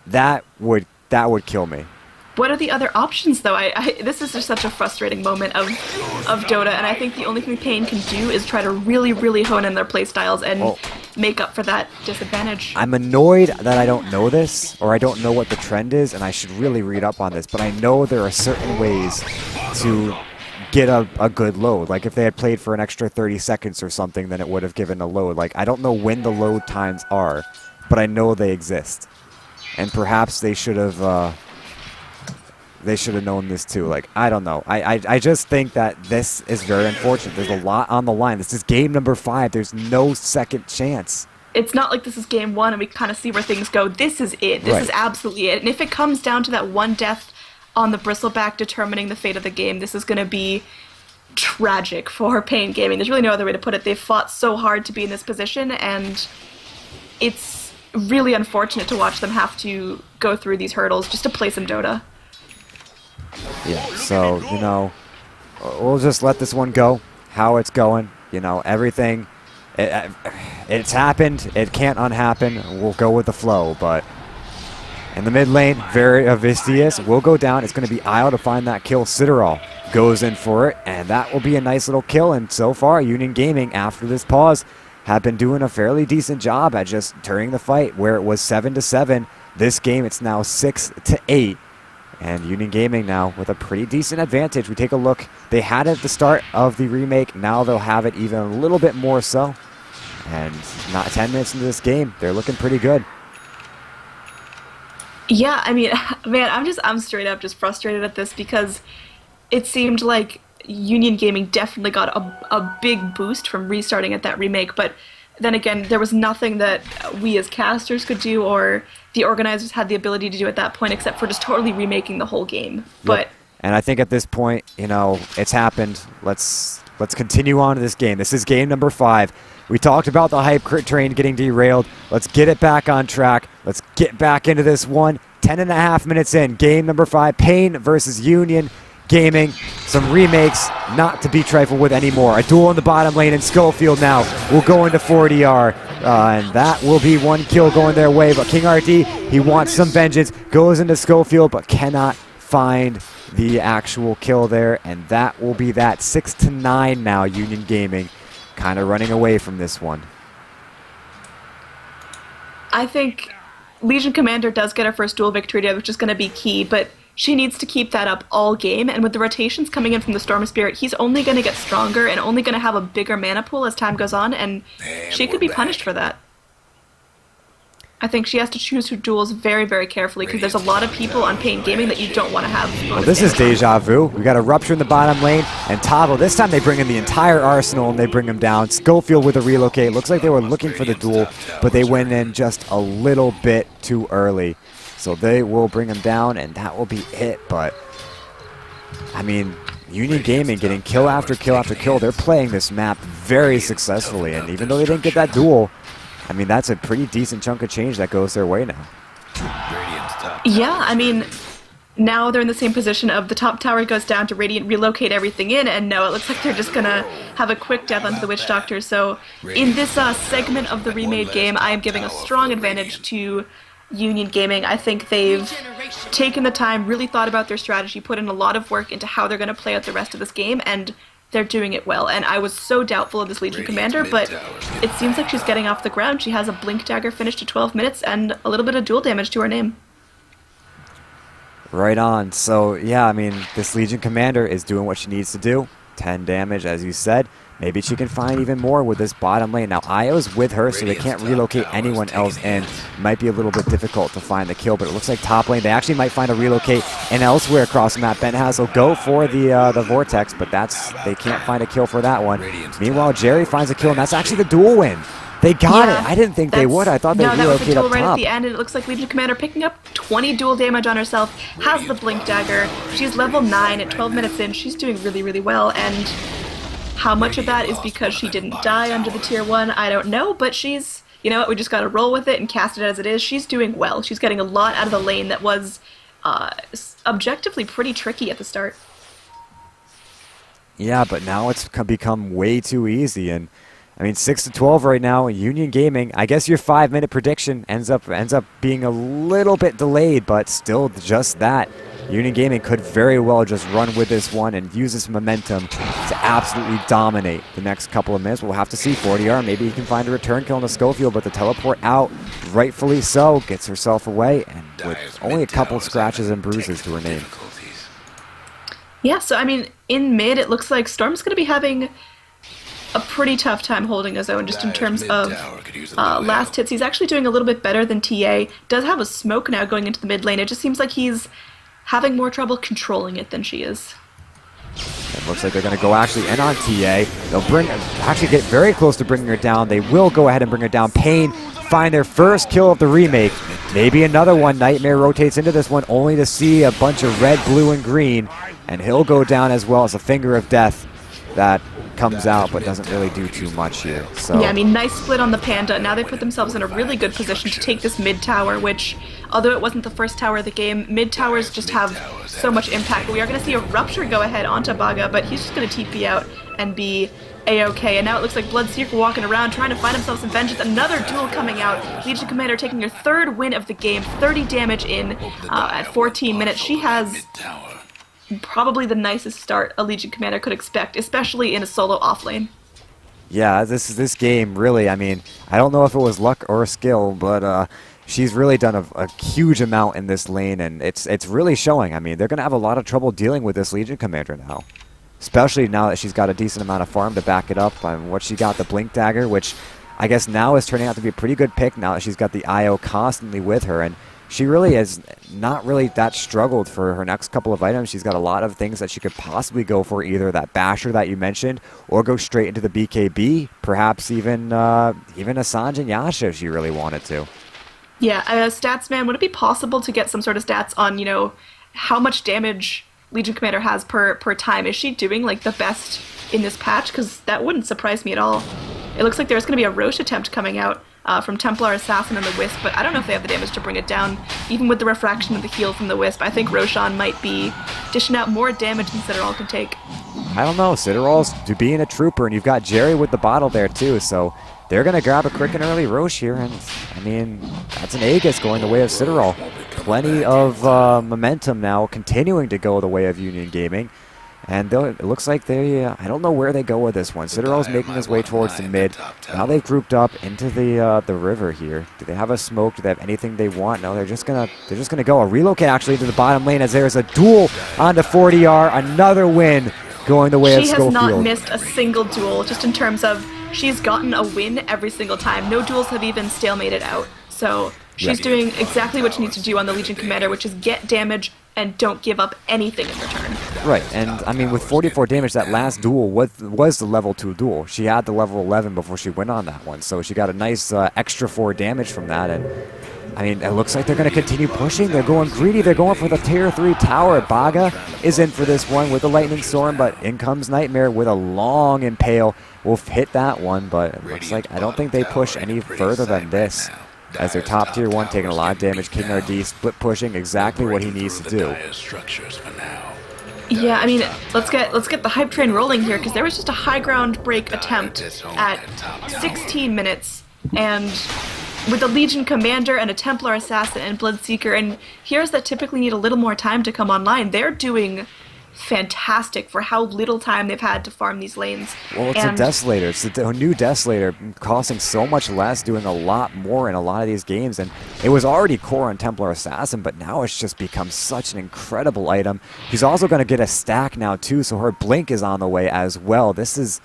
That would kill me. What are the other options, though? This is just such a frustrating moment of Dota, and I think the only thing paiN can do is try to really, really hone in their playstyles and make up for that disadvantage. I'm annoyed that I don't know this, or I don't know what the trend is, and I should really read up on this, but I know there are certain ways to get a good load. Like, if they had played for an extra 30 seconds or something, then it would have given a load. Like, I don't know when the load times are, but I know they exist. And perhaps they should have known this too. Like, I don't know. I just think that this is very unfortunate. There's a lot on the line. This is game number 5. There's no second chance. It's not like this is game 1 and we kind of see where things go. This is it. This is absolutely it. And if it comes down to that one death on the Bristleback determining the fate of the game, this is going to be tragic for paiN Gaming. There's really no other way to put it. They've fought so hard to be in this position, and it's really unfortunate to watch them have to go through these hurdles just to play some Dota. Yeah, so, you know, we'll just let this one go, how it's going. You know, everything, it's happened, it can't unhappen, we'll go with the flow. But in the mid lane, very Avistius will go down. It's going to be Isle to find that kill. Citadel goes in for it, and that will be a nice little kill. And so far, Union Gaming, after this pause, have been doing a fairly decent job at just turning the fight. Where it was 7-7, this game it's now 6-8. And Union Gaming now with a pretty decent advantage. We take a look. They had it at the start of the remake. Now they'll have it even a little bit more so. And not 10 minutes into this game, they're looking pretty good. Yeah, I mean, man, I'm straight up just frustrated at this, because it seemed like Union Gaming definitely got a big boost from restarting at that remake, but then again, there was nothing that we as casters could do or the organizers had the ability to do at that point, except for just totally remaking the whole game. Yep. But and I think at this point, you know, it's happened. Let's continue on to this game. This is game number 5. We talked about the hype train getting derailed. Let's get it back on track. Let's get back into this one. 10.5 minutes in, game number 5, paiN versus Union Gaming. Some remakes not to be trifled with anymore. A duel in the bottom lane, and Schofield now will go into 40R. And that will be one kill going their way. But King RD, he wants some vengeance. Goes into Schofield, but cannot find the actual kill there, and that will be that. 6-9 now, Union Gaming kind of running away from this one. I think Legion Commander does get her first duel victory today, which is going to be key, but she needs to keep that up all game, and with the rotations coming in from the Storm Spirit, he's only going to get stronger and only going to have a bigger mana pool as time goes on, and she could be punished for that. I think she has to choose her duels very, very carefully, because there's a lot of people on paiN Gaming that you don't want to have. Well, this is deja vu. We got a Rupture in the bottom lane, and Tavo, this time they bring in the entire arsenal and they bring him down. Schofield with a relocate. Looks like they were looking for the duel, but they went in just a little bit too early. So they will bring him down, and that will be it. But, I mean, Union Gaming getting kill after kill after kill. They're playing this map very successfully, and even though they didn't get that duel, I mean, that's a pretty decent chunk of change that goes their way now. Yeah, I mean, now they're in the same position of the top tower goes down to Radiant relocate everything in, and no, it looks like they're just going to have a quick death onto the Witch Doctor. So in this segment of the remade game, I am giving a strong advantage to Union Gaming. I think they've taken the time, really thought about their strategy, put in a lot of work into how they're going to play out the rest of this game, and they're doing it well. And I was so doubtful of this Legion Commander, but it seems like she's getting off the ground. She has a Blink Dagger finished to 12 minutes and a little bit of dual damage to her name. Right on. So, yeah, I mean, this Legion Commander is doing what she needs to do. 10 damage, as you said. Maybe she can find even more with this bottom lane. Now, Io's with her, so they can't relocate anyone else in. It might be a little bit difficult to find the kill, but it looks like top lane, they actually might find a relocate and elsewhere across the map. benhaz will go for the Vortex, but they can't find a kill for that one. Meanwhile, Jerry finds a kill, and that's actually the duel win. They got it. I didn't think they would. I thought they'd relocate up top. No, that was a duel right at the end, and it looks like Legion Commander picking up 20 dual damage on herself, has the Blink Dagger. She's level 9 at 12 minutes in. She's doing really, really well, and how much of that is because she didn't die under the tier 1, I don't know, but she's, you know what, we just gotta roll with it and cast it as it is. She's doing well. She's getting a lot out of the lane that was objectively pretty tricky at the start. Yeah, but now it's become way too easy, and I mean, 6-12 right now, Union Gaming. I guess your 5-minute prediction ends up being a little bit delayed, but still just that. Union Gaming could very well just run with this one and use this momentum to absolutely dominate the next couple of minutes. We'll have to see. 40R, maybe he can find a return kill on the Schofield, but the teleport out, rightfully so, gets herself away, and with only a couple scratches and bruises to her name. Yeah, so I mean, in mid, it looks like Storm's going to be having a pretty tough time holding his own just in terms of last hits. He's actually doing a little bit better than TA. Does have a smoke now going into the mid lane. It just seems like he's having more trouble controlling it than she is. It looks like they're going to go actually in on TA. They'll actually get very close to bringing her down. They will go ahead and bring her down. paiN find their first kill of the remake. Maybe another one. Nightmare rotates into this one only to see a bunch of red, blue, and green. And he'll go down as well as a Finger of Death that comes out but doesn't really do too much here. So yeah, I mean, nice split on the Panda. Now they put themselves in a really good position to take this mid tower, which, although it wasn't the first tower of the game, mid towers just have so much impact. We are going to see a Rupture go ahead onto Baga, but he's just going to TP out and be A-okay. And now it looks like Bloodseeker walking around trying to find himself some vengeance. Another duel coming out. Legion Commander taking her third win of the game, 30 damage in at 14 minutes. She has probably the nicest start a Legion Commander could expect, especially in a solo offlane. Yeah, this game really, I mean, I don't know if it was luck or skill, but she's really done a huge amount in this lane, and it's really showing. I mean, they're going to have a lot of trouble dealing with this Legion Commander now, especially now that she's got a decent amount of farm to back it up. And what she got, the Blink Dagger, which I guess now is turning out to be a pretty good pick now that she's got the IO constantly with her, and she really has not really that struggled for her next couple of items. She's got a lot of things that she could possibly go for, either that Basher that you mentioned, or go straight into the BKB, perhaps even a Sanj and Yasha if she really wanted to. Yeah, stats man, would it be possible to get some sort of stats on, you know, how much damage Legion Commander has per time? Is she doing, like, the best in this patch? Because that wouldn't surprise me at all. It looks like there's going to be a Roche attempt coming out from Templar Assassin and the Wisp, but I don't know if they have the damage to bring it down. Even with the refraction of the heal from the Wisp, I think Roshan might be dishing out more damage than Citadel can take. I don't know. Citadel's being a trooper, and you've got Jerry with the bottle there too, so they're going to grab a quick and early Roche here, and I mean, that's an Aegis going the way of Citadel. plenty of momentum now, continuing to go the way of Union Gaming. And it looks like I don't know where they go with this one. Citadel's making his way towards the mid. Now they've grouped up into the river here. Do they have a smoke? Do they have anything they want? No, they're just gonna go. A relocate actually into the bottom lane as there's a duel onto 40R. Another win going the way of Schofield. She has not missed a single duel, just in terms of she's gotten a win every single time. No duels have even stalemated out. So she's doing exactly what she needs to do on the Legion Commander, which is get damage and don't give up anything in return. Right, and I mean, with 44 damage, that last duel was the level 2 duel. She had the level 11 before she went on that one, so she got a nice extra 4 damage from that. And I mean, it looks like they're going to continue pushing. They're going greedy. They're going for the tier 3 tower. Baga is in for this one with the Lightning Storm, but in comes Nightmare with a long Impale. Will hit that one, but it looks like I don't think they push any further than this, as their top tier 1 taking a lot of damage. King RD split pushing exactly what he needs to do. Yeah, I mean, let's get the hype train rolling here, because there was just a high ground break attempt at 16 minutes, and with the Legion Commander and a Templar Assassin and Bloodseeker and heroes that typically need a little more time to come online, they're doing fantastic for how little time they've had to farm these lanes. Well, it's a Desolator. It's a new Desolator, costing so much less, doing a lot more in a lot of these games. And it was already core on Templar Assassin, but now it's just become such an incredible item. She's also going to get a stack now too, so her Blink is on the way as well. This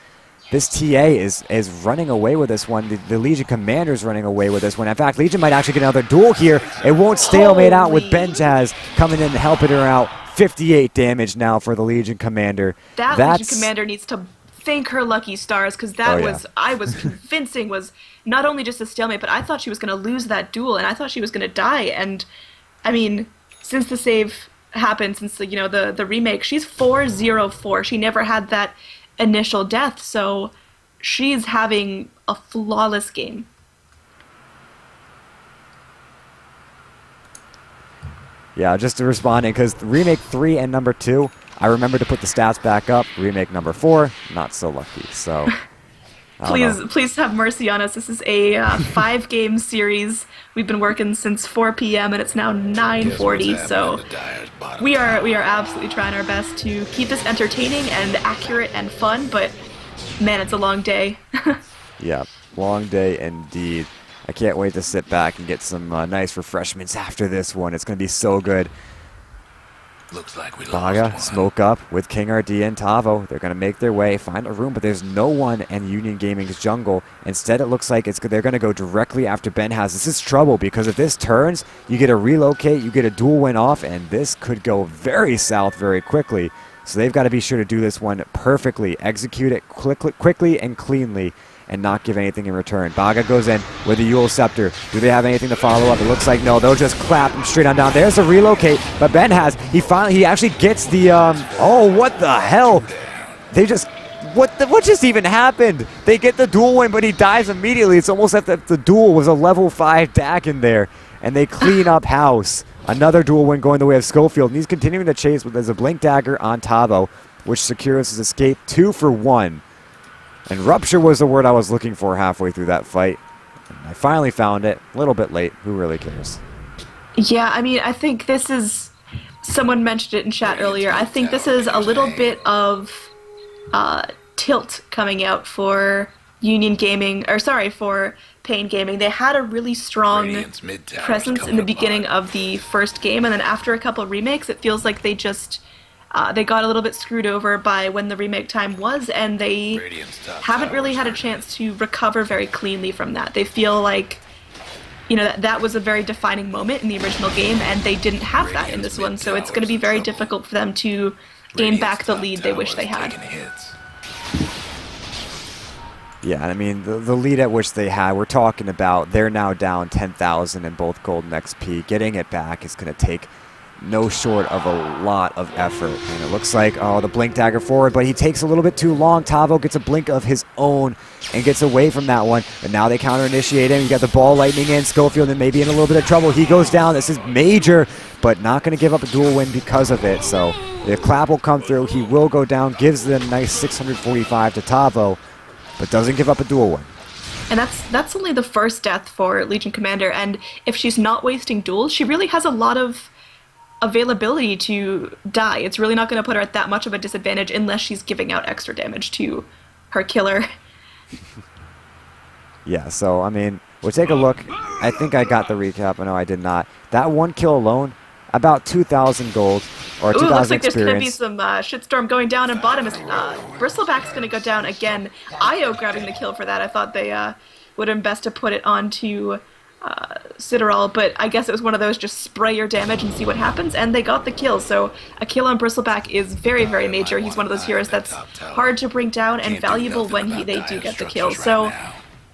TA is running away with this one. The Legion Commander is running away with this one. In fact, Legion might actually get another duel here. It won't stalemate out with Benjaz coming in and helping her out. 58 damage now for the Legion Commander. Legion Commander needs to thank her lucky stars, because that I was convincing was not only just a stalemate, but I thought she was going to lose that duel, and I thought she was going to die. And I mean, since the save happened, since the remake, she's 4-0-4. She never had that initial death, so she's having a flawless game. Yeah, just responding, because Remake 3 and number 2, I remember to put the stats back up. Remake number 4, not so lucky, so... Please have mercy on us. This is a 5-game series. We've been working since 4 p.m. and it's now 9:40, so we are absolutely trying our best to keep this entertaining and accurate and fun, but man, it's a long day. Yeah, long day indeed. I can't wait to sit back and get some nice refreshments after this one. It's going to be so good. Looks like we Baga, smoke up with King RD and Tavo. They're going to make their way, find a room, but there's no one in Union Gaming's jungle. Instead, it looks like they're going to go directly after Benhaz. This is trouble, because if this turns, you get a relocate, you get a dual win off, and this could go very south very quickly. So they've got to be sure to do this one perfectly, execute it quickly and cleanly, and not give anything in return. Baga goes in with the Yule Scepter. Do they have anything to follow up? It looks like no. They'll just clap him straight on down. There's a relocate, but Benhaz, he actually gets the, oh, what the hell? They just, what just even happened? They get the dual win, but he dies immediately. It's almost as if the duel was a level 5 DAC in there, and they clean up house. Another dual win going the way of Schofield, and he's continuing to chase with a Blink Dagger on Tavo, which secures his escape 2 for 1. And rupture was the word I was looking for halfway through that fight. And I finally found it. A little bit late. Who really cares? Yeah, I mean, I think this is... Someone mentioned it in chat earlier. I think this is a little bit of tilt coming out for Union Gaming, or sorry, for paiN Gaming. They had a really strong presence in the beginning of the first game, and then after a couple of remakes, it feels like they just... they got a little bit screwed over by when the remake time was, and they haven't really had a chance to recover very cleanly from that. They feel like, that was a very defining moment in the original game, and they didn't have that in this one, so it's going to be very difficult for them to gain back the lead they wish they had. Yeah, I mean, the lead at which they had, we're talking about, they're now down 10,000 in both gold and XP. Getting it back is going to take no short of a lot of effort. And it looks like, the Blink Dagger forward, but he takes a little bit too long. Tavo gets a blink of his own and gets away from that one. And now they counter-initiate him. You got the ball lightning in. Schofield and maybe in a little bit of trouble. He goes down. This is major, but not going to give up a dual win because of it. So the clap will come through. He will go down, gives them a nice 645 to Tavo, but doesn't give up a dual win. And that's only the first death for Legion Commander, and if she's not wasting duels, she really has a lot of availability to die. It's really not going to put her at that much of a disadvantage unless she's giving out extra damage to her killer. Yeah, so, I mean, we'll take a look. I think I got the recap. No, I did not. That one kill alone, about 2,000 gold, or 2,000 looks like experience. there's going to be some shitstorm going down, and bottom is Bristleback's going to go down again. Io grabbing the kill for that. I thought they would have been best to put it onto Citadel, but I guess it was one of those just spray your damage and see what happens, and they got the kill. So a kill on Bristleback is very, very major. He's one of those heroes that's hard to bring down and valuable when they do get the kill. So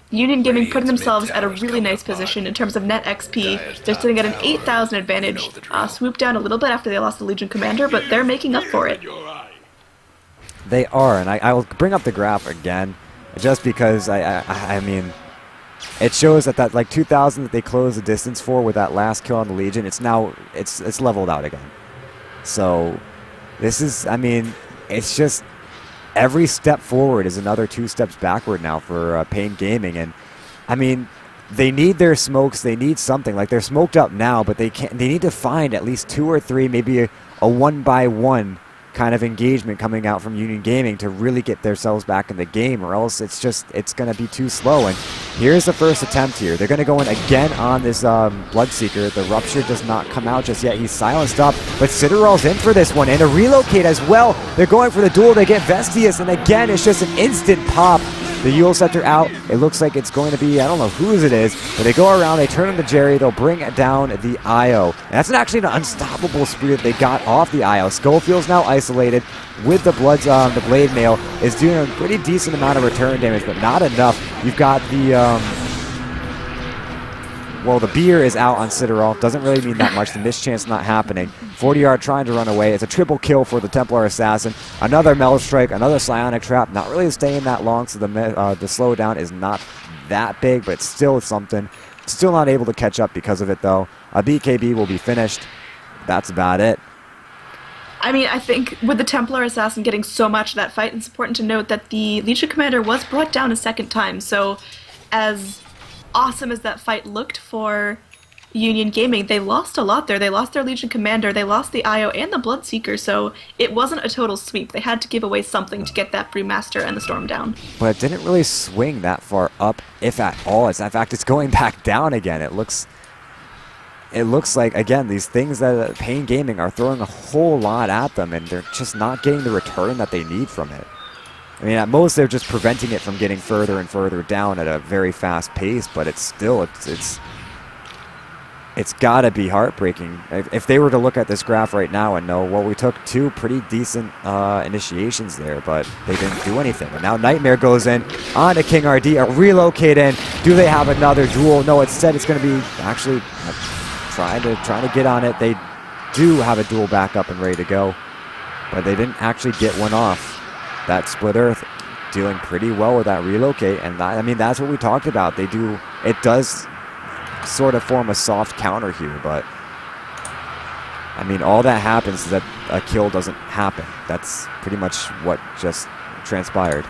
Union Gaming putting themselves at a really nice position in terms of net XP. They're sitting at an 8,000 advantage, swooped down a little bit after they lost the Legion Commander, but they're making up for it. They are, and I will bring up the graph again, just because I mean, it shows that like 2,000 that they closed the distance for with that last kill on the Legion, it's now it's leveled out again. So this is, I mean, it's just every step forward is another 2 steps backward now for paiN Gaming, and I mean, they need their smokes. They need something. Like, they're smoked up now, but they need to find at least 2 or 3, maybe a 1-by-1 kind of engagement coming out from Union Gaming to really get themselves back in the game, or else it's going to be too slow. And here's the first attempt here. They're going to go in again on this Bloodseeker. The Rupture does not come out just yet. He's silenced up, but Citadel's in for this one, and a relocate as well. They're going for the duel. They get Vestius, and again, it's just an instant pop. The Eul Scepter out. It looks like it's going to be, I don't know whose it is, but they go around, they turn on the Jerry, they'll bring down the Io. And that's actually an unstoppable spree that they got off the Io. Schofield's now isolated with the the Blade Mail, is doing a pretty decent amount of return damage, but not enough. You've got the, well, the beer is out on Citadel. Doesn't really mean that much. The mischance not happening. 40-yard trying to run away. It's a triple kill for the Templar Assassin. Another Metal Strike, another Psionic Trap. Not really staying that long, so the slowdown is not that big, but it's still something. Still not able to catch up because of it, though. A BKB will be finished. That's about it. I mean, I think with the Templar Assassin getting so much of that fight, it's important to note that the Legion Commander was brought down a second time, so as awesome as that fight looked for Union Gaming, they lost a lot there. They lost their Legion Commander, they lost the Io and the Bloodseeker, so it wasn't a total sweep. They had to give away something to get that Brewmaster and the Storm down. But it didn't really swing that far up, if at all. In fact, it's going back down again. It looks like, again, these things that paiN Gaming are throwing a whole lot at them, and they're just not getting the return that they need from it. I mean, at most, they're just preventing it from getting further and further down at a very fast pace, but it's still, it's got to be heartbreaking. If they were to look at this graph right now and know, well, we took 2 pretty decent initiations there, but they didn't do anything. And now Nightmare goes in on to King RD, a relocate in. Do they have another duel? No, instead it's going to be actually trying to get on it. They do have a duel back up and ready to go, but they didn't actually get one off. That Split Earth dealing pretty well with that relocate, and I mean, that's what we talked about. It does sort of form a soft counter here, but I mean, all that happens is that a kill doesn't happen. That's pretty much what just transpired.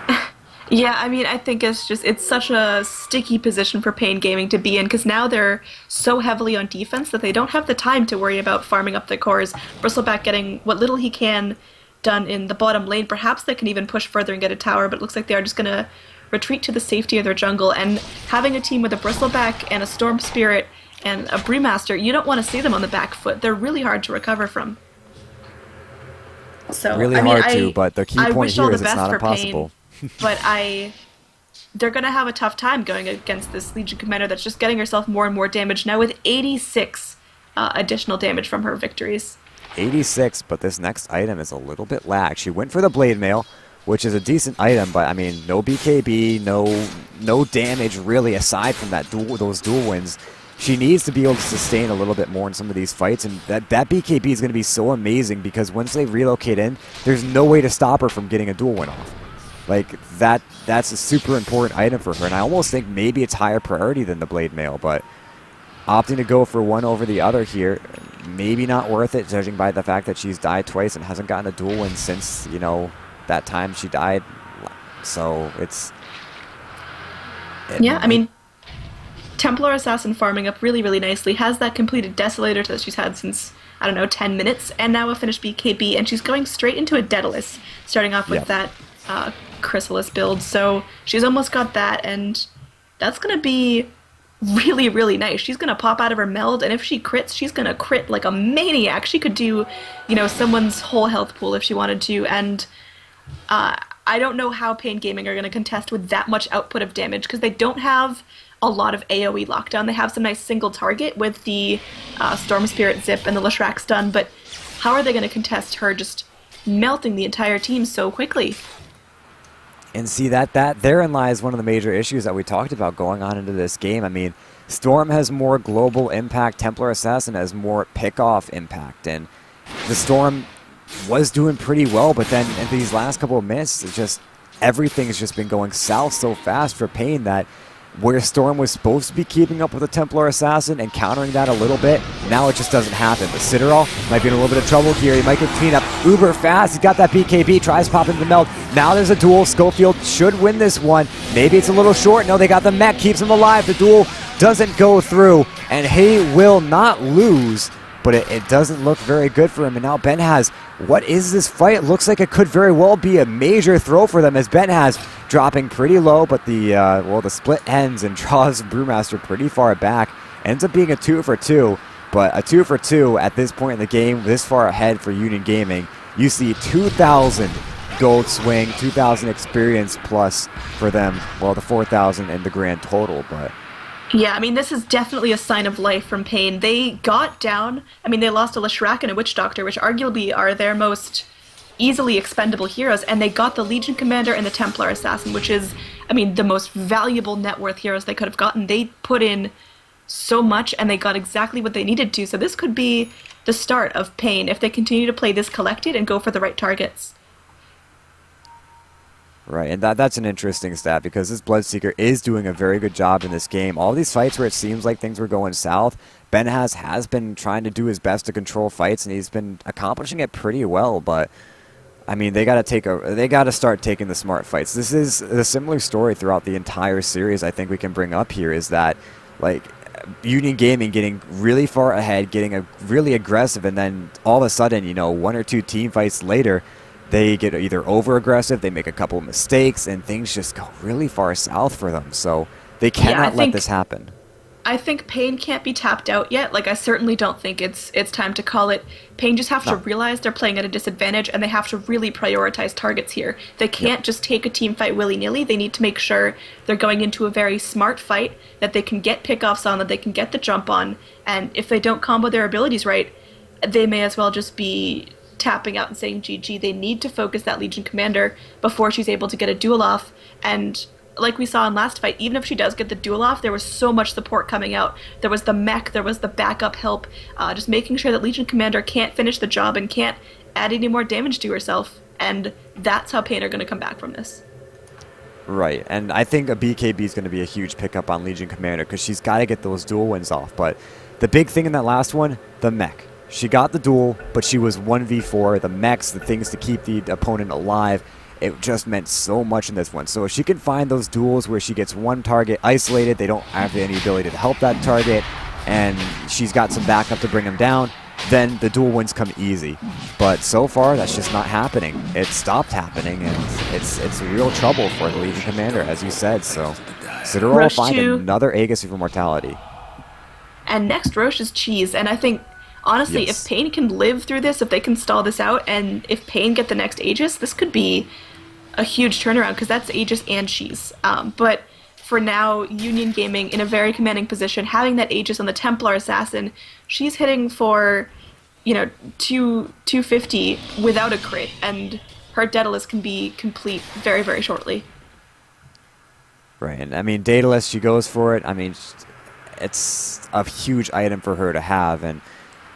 Yeah, I mean, I think it's such a sticky position for paiN Gaming to be in, because now they're so heavily on defense that they don't have the time to worry about farming up their cores. Bristleback getting what little he can done in the bottom lane. Perhaps they can even push further and get a tower, but it looks like they are just going to retreat to the safety of their jungle. And having a team with a Bristleback and a Storm Spirit and a Brewmaster, you don't want to see them on the back foot. They're really hard to recover from. So really hard but the key point here is it's not impossible. But they're going to have a tough time going against this Legion Commander that's just getting herself more and more damage now with 86 additional damage from her victories. 86, but this next item is a little bit lag. She went for the Blade Mail, which is a decent item, but I mean, no BKB, no damage really aside from those dual wins. She needs to be able to sustain a little bit more in some of these fights, and that BKB is going to be so amazing because once they relocate in, there's no way to stop her from getting a dual win off. Like, that's a super important item for her, and I almost think maybe it's higher priority than the Blade Mail, but opting to go for one over the other here, maybe not worth it, judging by the fact that she's died twice and hasn't gotten a dual win since, you know, that time she died. So Yeah, I mean, Templar Assassin farming up really, really nicely, has that completed Desolator that she's had since, I don't know, 10 minutes, and now a finished BKB, and she's going straight into a Daedalus, starting off with Yep. that Chrysalis build, so she's almost got that, and that's going to be really, really nice. She's going to pop out of her meld, and if she crits, she's going to crit like a maniac. She could do, someone's whole health pool if she wanted to, and I don't know how paiN Gaming are going to contest with that much output of damage, because they don't have a lot of AoE lockdown. They have some nice single target with the Storm Spirit Zip and the Leshrac stun, but how are they going to contest her just melting the entire team so quickly? And see, that therein lies one of the major issues that we talked about going on into this game. I mean, Storm has more global impact, Templar Assassin has more pick-off impact, and the Storm was doing pretty well, but then in these last couple of minutes, it's just everything's just been going south so fast for paiN that where Storm was supposed to be keeping up with the Templar Assassin and countering that a little bit, now it just doesn't happen. But Citadel might be in a little bit of trouble here. He might get cleaned up uber fast. He's got that BKB, tries popping the meld. Now there's a duel. Schofield should win this one. Maybe it's a little short. No, they got the mech, keeps him alive. The duel doesn't go through, and he will not lose, but it doesn't look very good for him. And now benhaz, what is this fight? It looks like it could very well be a major throw for them, as benhaz dropping pretty low, but the split ends and draws Brewmaster pretty far back. Ends up being a 2 for 2, but a 2 for 2 at this point in the game, this far ahead for Union Gaming. You see 2,000 gold swing, 2,000 experience plus for them, well, the 4,000 in the grand total, but Yeah, I mean, this is definitely a sign of life from paiN. They got down, I mean, they lost a Leshrac and a Witch Doctor, which arguably are their most easily expendable heroes, and they got the Legion Commander and the Templar Assassin, which is, I mean, the most valuable net worth heroes they could have gotten. They put in so much, and they got exactly what they needed to, so this could be the start of paiN if they continue to play this collected and go for the right targets. right, and that's an interesting stat because this Bloodseeker is doing a very good job in this game. All these fights where it seems like things were going south, benhaz has been trying to do his best to control fights, and he's been accomplishing it pretty well, but I mean, they got to start taking the smart fights. This is a similar story throughout the entire series. I think we can bring up here is that, like, Union Gaming getting really far ahead, getting really aggressive, and then all of a sudden, one or two team fights later, they get either over aggressive, they make a couple of mistakes, and things just go really far south for them. So they cannot let this happen. I think paiN can't be tapped out yet. Like, I certainly don't think it's time to call it. paiN just have to realize they're playing at a disadvantage, and they have to really prioritize targets here. They can't just take a team fight willy-nilly. They need to make sure they're going into a very smart fight, that they can get pickoffs on, that they can get the jump on, and if they don't combo their abilities right, they may as well just be tapping out and saying GG. They need to focus that Legion Commander before she's able to get a duel off, and like we saw in last fight, even if she does get the duel off, there was so much support coming out. There was the mech, there was the backup help, just making sure that Legion Commander can't finish the job and can't add any more damage to herself, and that's how paiN are going to come back from this. Right, and I think a BKB is going to be a huge pickup on Legion Commander because she's got to get those duel wins off, but the big thing in that last one, the mech. She got the duel, but she was 1v4, the mechs, the things to keep the opponent alive. It just meant so much in this one. So if she can find those duels where she gets one target isolated, they don't have any ability to help that target, and she's got some backup to bring them down, then the duel wins come easy. But so far, that's just not happening. It stopped happening, and it's real trouble for the Legion Commander, as you said. So Citadel will find another Aegis of Immortality. And next, Roche is Cheese, and I think, honestly, if paiN can live through this, if they can stall this out, and if paiN get the next Aegis, this could be a huge turnaround, because that's Aegis and Cheese. But for now, Union Gaming in a very commanding position, having that Aegis on the Templar Assassin, she's hitting for, 250 without a crit, and her Daedalus can be complete very, very shortly. Right, and I mean, Daedalus, she goes for it. I mean, it's a huge item for her to have, and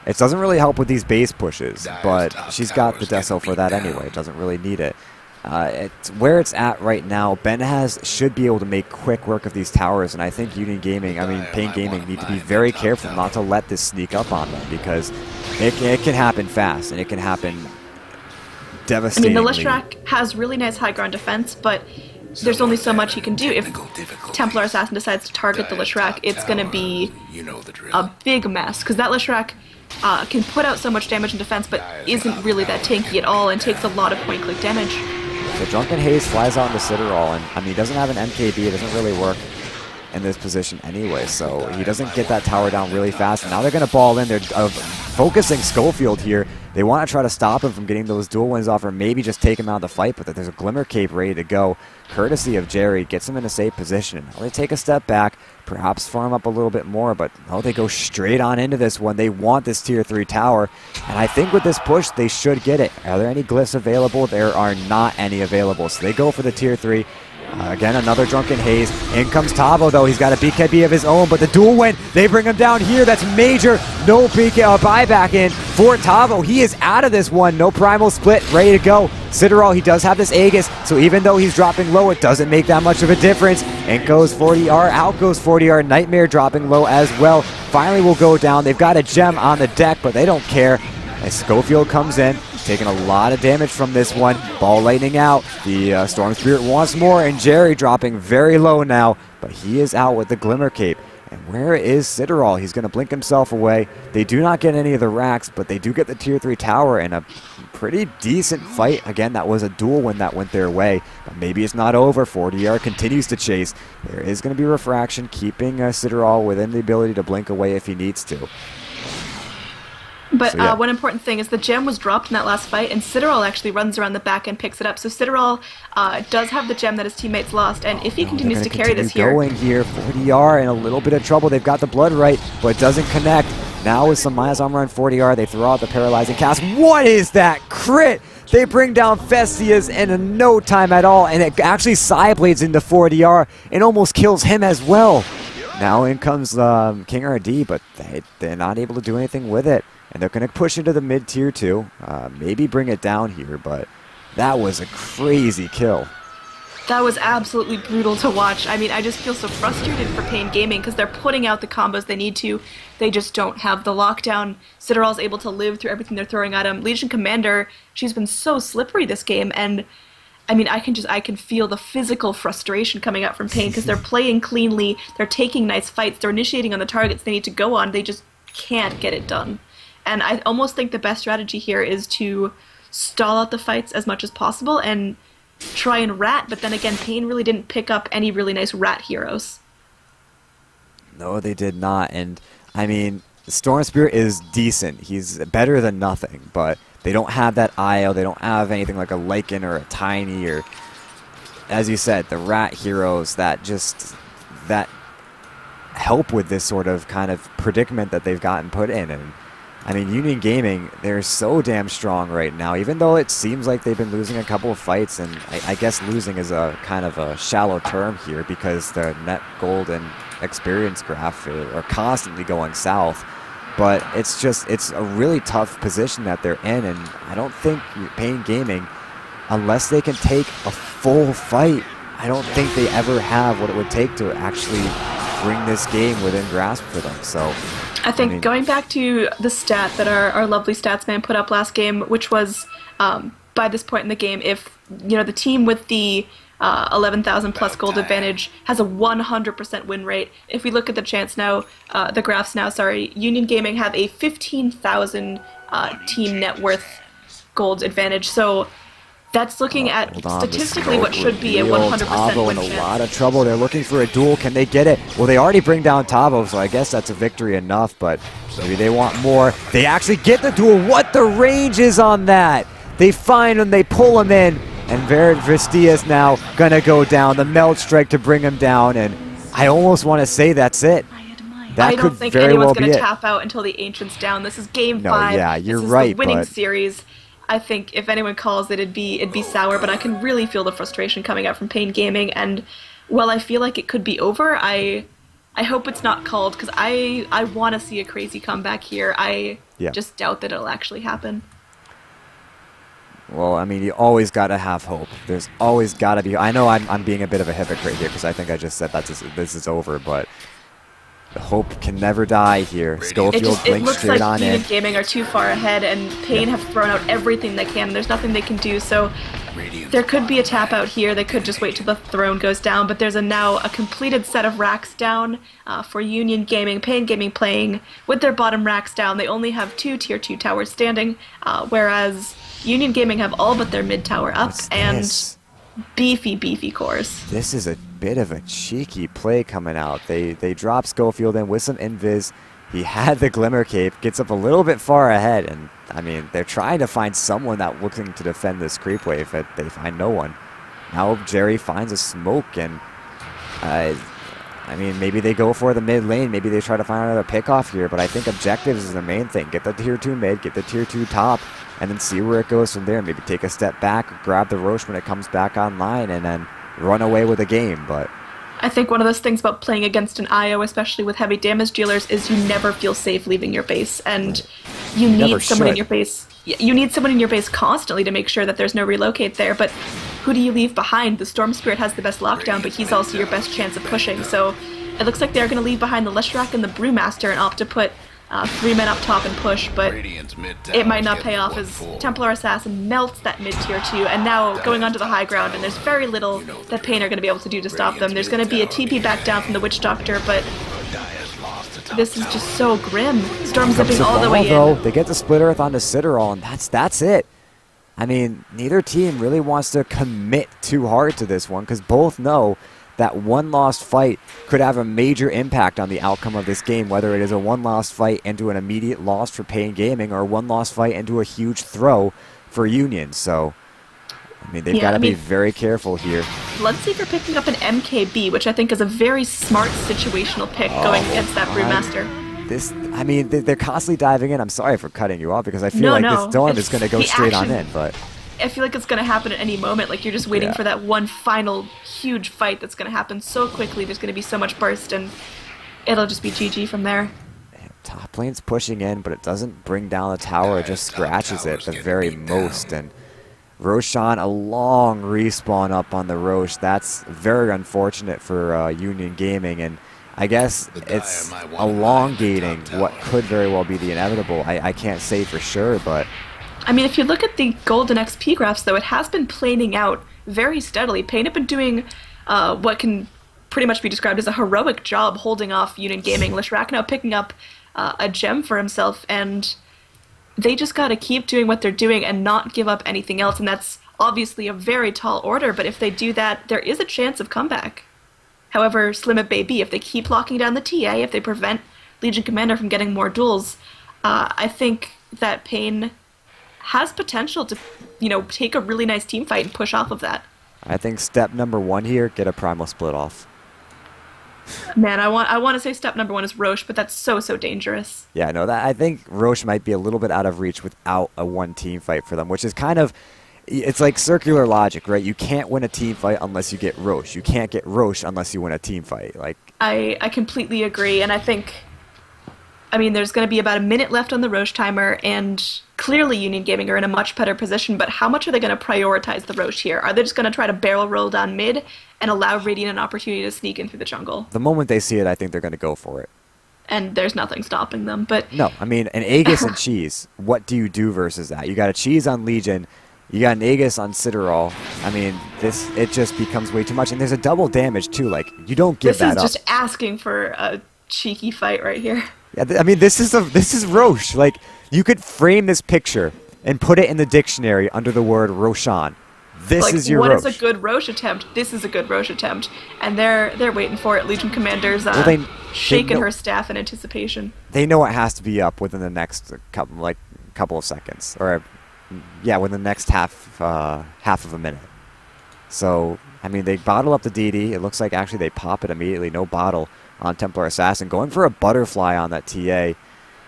it doesn't really help with these base pushes, but she's got the Deso for that anyway. It doesn't really need it. It's where it's at right now. benhaz should be able to make quick work of these towers, and I think Union Gaming, paiN Gaming, need to be very careful not to let this sneak up on them, because it can happen fast, and it can happen devastatingly. I mean, the Leshrac has really nice high ground defense, but there's only so much he can do. If Difficult. Templar Assassin decides to target the Leshrac, it's going to be You know the drill. a big mess, because that Leshrac can put out so much damage in defense, but isn't really that tanky at all and takes a lot of point-click damage. So Drunken Haze flies out into Citadel, and I mean, he doesn't have an MKB. It doesn't really work in this position anyway, so he doesn't get that tower down really fast. And now they're going to ball in. They're focusing Schofield here. They want to try to stop him from getting those dual wins off, or maybe just take him out of the fight, but there's a Glimmer Cape ready to go, courtesy of Jerry. Gets him in a safe position. Now they take a step back, perhaps farm up a little bit more, but no, they go straight on into this one. They want this tier 3 tower, and I think with this push, they should get it. Are there any glyphs available? There are not any available, so they go for the tier 3. Again, another Drunken Haze. In comes Tavo, though. He's got a BKB of his own, but the dual win, they bring him down here. That's major. No buyback in for Tavo. He is out of this one. No Primal Split, ready to go. Citadel, he does have this Aegis, so even though he's dropping low, it doesn't make that much of a difference. In goes 40R, out goes 40R. Nightmare dropping low as well. Finally will go down. They've got a gem on the deck, but they don't care. As Schofield comes in, taking a lot of damage from this one. Ball lightning out. The Storm Spirit wants more, and Jerry dropping very low now, but he is out with the Glimmer Cape. And where is Citadel? He's going to blink himself away. They do not get any of the racks, but they do get the tier 3 tower in a pretty decent fight. Again, that was a dual win that went their way, but maybe it's not over. 40R continues to chase. There is going to be refraction, keeping Citadel within the ability to blink away if he needs to. But So, yeah. one important thing is the gem was dropped in that last fight, and Citadel actually runs around the back and picks it up. So Citadel does have the gem that his teammates lost, and if he continues to carry this here... Going here, 40R in a little bit of trouble. They've got the blood right, but it doesn't connect. Now with some minus armor on 40R, they throw out the paralyzing cast. What is that crit? They bring down Festias in no time at all, and it actually side-blades into 40R and almost kills him as well. Now in comes King RD, but they're not able to do anything with it. And they're going to push into the mid-tier 2, maybe bring it down here, but that was a crazy kill. That was absolutely brutal to watch. I mean, I just feel so frustrated for paiN Gaming because they're putting out the combos they need to. They just don't have the lockdown. Citadel's able to live through everything they're throwing at him. Legion Commander, she's been so slippery this game, and I mean, I can feel the physical frustration coming out from paiN because they're playing cleanly, they're taking nice fights, they're initiating on the targets they need to go on, they just can't get it done. And I almost think the best strategy here is to stall out the fights as much as possible and try and rat, but then again, paiN really didn't pick up any really nice rat heroes. No, they did not. And, I mean, Storm Spirit is decent. He's better than nothing, but they don't have that IO. They don't have anything like a Lycan or a Tiny or, as you said, the rat heroes that help with this sort of kind of predicament that they've gotten put in. And I mean, Union Gaming, they're so damn strong right now, even though it seems like they've been losing a couple of fights, and I guess losing is a kind of a shallow term here because the net gold and experience graph are constantly going south. But it's a really tough position that they're in, and I don't think paiN Gaming, unless they can take a full fight, I don't think they ever have what it would take to actually bring this game within grasp for them. So I think going back to the stat that our lovely statsman put up last game, which was by this point in the game, if the team with the 11,000 plus gold advantage has a 100% win rate. If we look at the chance now, the graphs now, sorry, Union Gaming have a 15,000 team net worth gold advantage. So that's looking at statistically what should be a 100% Tavo win in a chance. lot of trouble. They're looking for a duel. Can they get it? Well, they already bring down Tavo, so I guess that's a victory enough, but maybe they want more. They actually get the duel. What the range is on that? They find him, they pull him in, and Vistia's now going to go down. The Melt Strike to bring him down, and I almost want to say that's it. I don't think anyone's going to tap out until the Ancient's down. This is game 5. Yeah, you're this is right, the winning but series. I think if anyone calls it, it'd be sour, but I can really feel the frustration coming out from paiN Gaming, and while I feel like it could be over, I hope it's not called, because I want to see a crazy comeback here. I just doubt that it'll actually happen. Well, I mean, you always got to have hope. There's always got to be. I know I'm being a bit of a hypocrite here because I think I just said this is over, but the hope can never die here. Schofield It blinks looks straight like on Union in. Gaming are too far ahead, and paiN have thrown out everything they can, and there's nothing they can do. So There could be a tap out here. They could just wait till the throne goes down, but there's now a completed set of racks down for Union Gaming. paiN Gaming playing with their bottom racks down. They only have 2 tier 2 towers standing, whereas Union Gaming have all but their mid tower up and beefy cores. This is a bit of a cheeky play coming out. They drop Schofield in with some invis. He had the Glimmer Cape, gets up a little bit far ahead, and I mean, they're trying to find someone that looking to defend this creep wave, but they find no one. Now Jerry finds a smoke, and I mean, maybe they go for the mid lane, maybe they try to find another pickoff here, but I think objectives is the main thing. Get the tier 2 mid, get the tier 2 top, and then see where it goes from there. Maybe take a step back, grab the Roche when it comes back online, and then run away with the game, but... I think one of those things about playing against an IO, especially with heavy damage dealers, is you never feel safe leaving your base, and you need someone in your base. You need someone in your base constantly to make sure that there's no relocate there, but who do you leave behind? The Storm Spirit has the best lockdown, but he's also your best chance of pushing, so it looks like they're going to leave behind the Leshrac and the Brewmaster and opt to put 3 men up top and push, but it might not pay off as Templar Assassin melts that mid tier 2, and now going onto the high ground, and there's very little that paiN are going to be able to do to stop them. There's going to be a TP back down from the Witch Doctor, but this is just so grim. Storm zipping all the way in. They get the Split Earth onto Citadel, and that's it. I mean, neither team really wants to commit too hard to this one, because both know that one lost fight could have a major impact on the outcome of this game, whether it is a one lost fight into an immediate loss for paiN Gaming or one lost fight into a huge throw for Union. So, I mean, they've got to be very careful here. Bloodseeker picking up an MKB, which I think is a very smart situational pick going against that Brewmaster. I mean, they're constantly diving in. I'm sorry for cutting you off because I feel like this storm is going to go straight on in, but... I feel like it's going to happen at any moment. Like, you're just waiting for that one final huge fight that's going to happen so quickly. There's going to be so much burst, and it'll just be GG from there. Top lane's pushing in, but it doesn't bring down the tower. It just scratches it the very most. And Roshan, a long respawn up on the Roche. That's very unfortunate for Union Gaming, and I guess it's elongating what could very well be the inevitable. I can't say for sure, but... I mean, if you look at the golden XP graphs, though, it has been planing out very steadily. paiN have been doing what can pretty much be described as a heroic job holding off Union Gaming. Leshrac now picking up a gem for himself, and they just got to keep doing what they're doing and not give up anything else, and that's obviously a very tall order, but if they do that, there is a chance of comeback. However slim it may be, if they keep locking down the TA, if they prevent Legion Commander from getting more duels, I think that paiN has potential to, take a really nice team fight and push off of that. I think step number 1 here, get a primal split off. Man, I want to say step number 1 is Roche, but that's so dangerous. Yeah, no, I think Roche might be a little bit out of reach without a one team fight for them, which is kind of, it's like circular logic, right? You can't win a team fight unless you get Roche. You can't get Roche unless you win a team fight. Like, I completely agree, and I think, there's going to be about a minute left on the Roche timer, and clearly Union Gaming are in a much better position, but how much are they going to prioritize the Roche here? Are they just going to try to barrel roll down mid and allow Radiant an opportunity to sneak in through the jungle? The moment they see it, I think they're going to go for it. And there's nothing stopping them, but... No, an Aegis and Cheese, what do you do versus that? You got a Cheese on Legion, you got an Aegis on Citadel. It just becomes way too much, and there's a double damage too, like, you don't give that up. This is just asking for a cheeky fight right here. Yeah, this is Roche. Like, you could frame this picture and put it in the dictionary under the word Roshan. This is your Roche. What is a good Roche attempt? This is a good Roche attempt, and they're waiting for it. Legion Commander's shaking her staff in anticipation. They know it has to be up within the next couple of seconds, or within the next half of a minute. So they bottle up the DD. It looks like actually they pop it immediately. No bottle on Templar Assassin, going for a butterfly on that TA,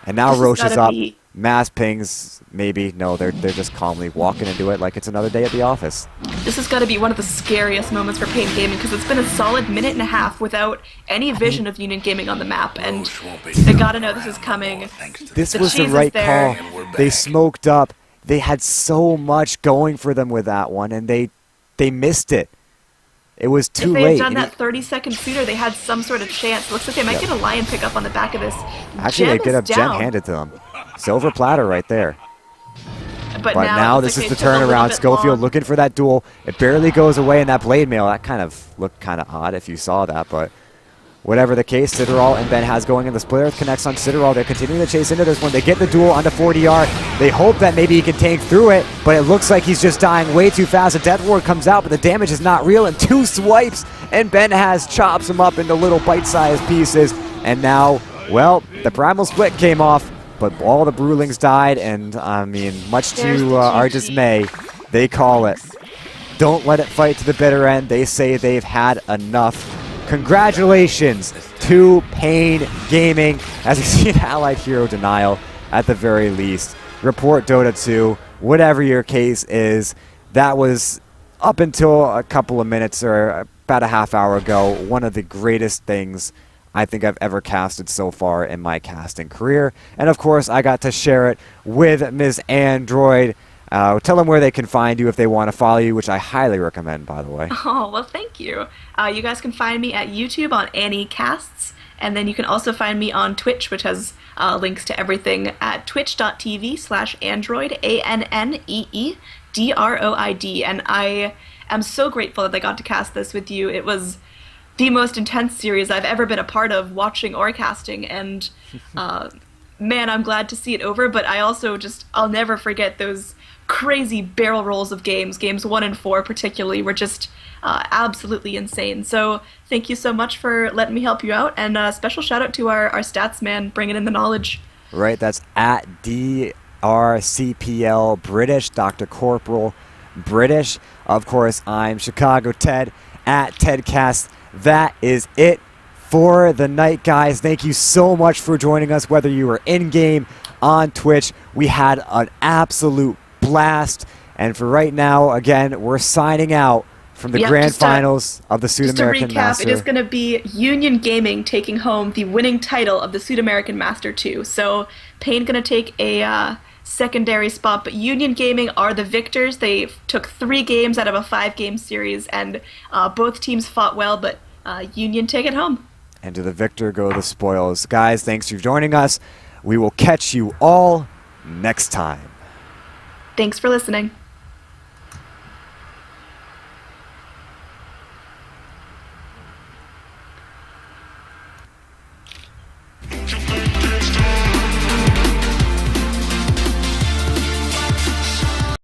and now Roche is up. Mass pings, maybe. No, they're just calmly walking into it like it's another day at the office. This has got to be one of the scariest moments for paiN Gaming, because it's been a solid minute and a half without any vision of Union Gaming on the map, and they got to know this is coming. This was the right call. They smoked up. They had so much going for them with that one, and they missed it. It was too late. If they had done that 30 seconds sooner, they had some sort of chance. Looks like they might get a lion pick up on the back of this. Actually, they get a gem handed to them. Silver platter right there. but But now this is the turnaround. Schofield looking for that duel. It barely goes away in that blade mail. That kind of looked kind of odd if you saw that, but whatever the case, Sidderal and Ben has going in. The Split Earth connects on Sidderal. They're continuing to chase into this one. They get the duel onto 40R. They hope that maybe he can tank through it, but it looks like he's just dying way too fast. A Death Ward comes out, but the damage is not real, and 2 swipes, and Ben has chops him up into little bite-sized pieces. And now, well, the Primal Split came off, but all the Brewlings died, and I mean, much to our dismay, they call it. Don't let it fight to the bitter end. They say they've had enough. Congratulations to paiN Gaming, as you see an allied hero denial at the very least. Report Dota 2, whatever your case is. That was, up until a couple of minutes or about a half hour ago, one of the greatest things I think I've ever casted so far in my casting career. And of course, I got to share it with Ms. AnneeDroid. Tell them where they can find you if they want to follow you, which I highly recommend, by the way. Oh, well, thank you. You guys can find me at YouTube on AnneeCasts, and then you can also find me on Twitch, which has links to everything at twitch.tv/AnneeDroid, AnneeDroid. And I am so grateful that I got to cast this with you. It was the most intense series I've ever been a part of, watching or casting, and man, I'm glad to see it over, but I also I'll never forget those crazy barrel rolls of games 1 and 4 particularly, were just absolutely insane. So thank you so much for letting me help you out, and a special shout out to our stats man bringing in the knowledge. Right, that's at DRCPL British, Dr. Corporal British. Of course, I'm Chicago Ted at TedCast. That is it for the night, guys. Thank you so much for joining us, whether you were in-game, on Twitch. We had an absolute blast. And for right now, again, we're signing out from the Grand Finals of the Sudamerican Master. It is going to be Union Gaming taking home the winning title of the Sudamerican Master 2. So paiN going to take a secondary spot, but Union Gaming are the victors. They took 3 games out of a 5-game series, and both teams fought well, but Union take it home. And to the victor go the spoils. Guys, thanks for joining us. We will catch you all next time. Thanks for listening.